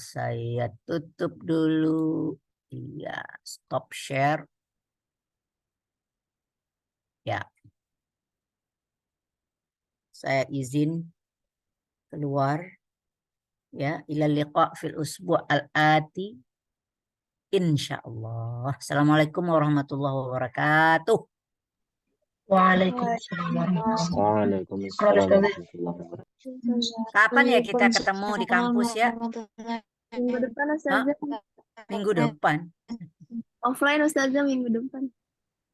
saya tutup dulu. Iya, stop share. Ya. Saya izin keluar. Ya, ila liqa fil usbu' al-ati. Insyaallah. Assalamualaikum warahmatullahi wabarakatuh.
Waalaikumsalam.
Waalaikumsalam warahmatullahi wabarakatuh.
Kapan ya kita ketemu di kampus ya?
Minggu depan
Hah?
Ustazah.
Minggu depan.
Offline Ustazah minggu depan.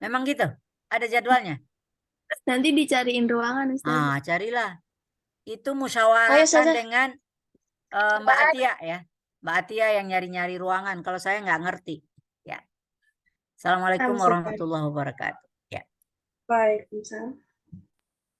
Memang gitu? Ada jadwalnya?
Nanti dicariin ruangan Ustazah.
Carilah. Itu
Ayo,
musyawarahkan
Ustazah.
dengan Mbak Atia ya. Mbak Atia yang nyari-nyari ruangan. Kalau saya nggak ngerti. Ya. Assalamualaikum
Ustazah.
warahmatullahi wabarakatuh. Ya.
Waalaikumsalam.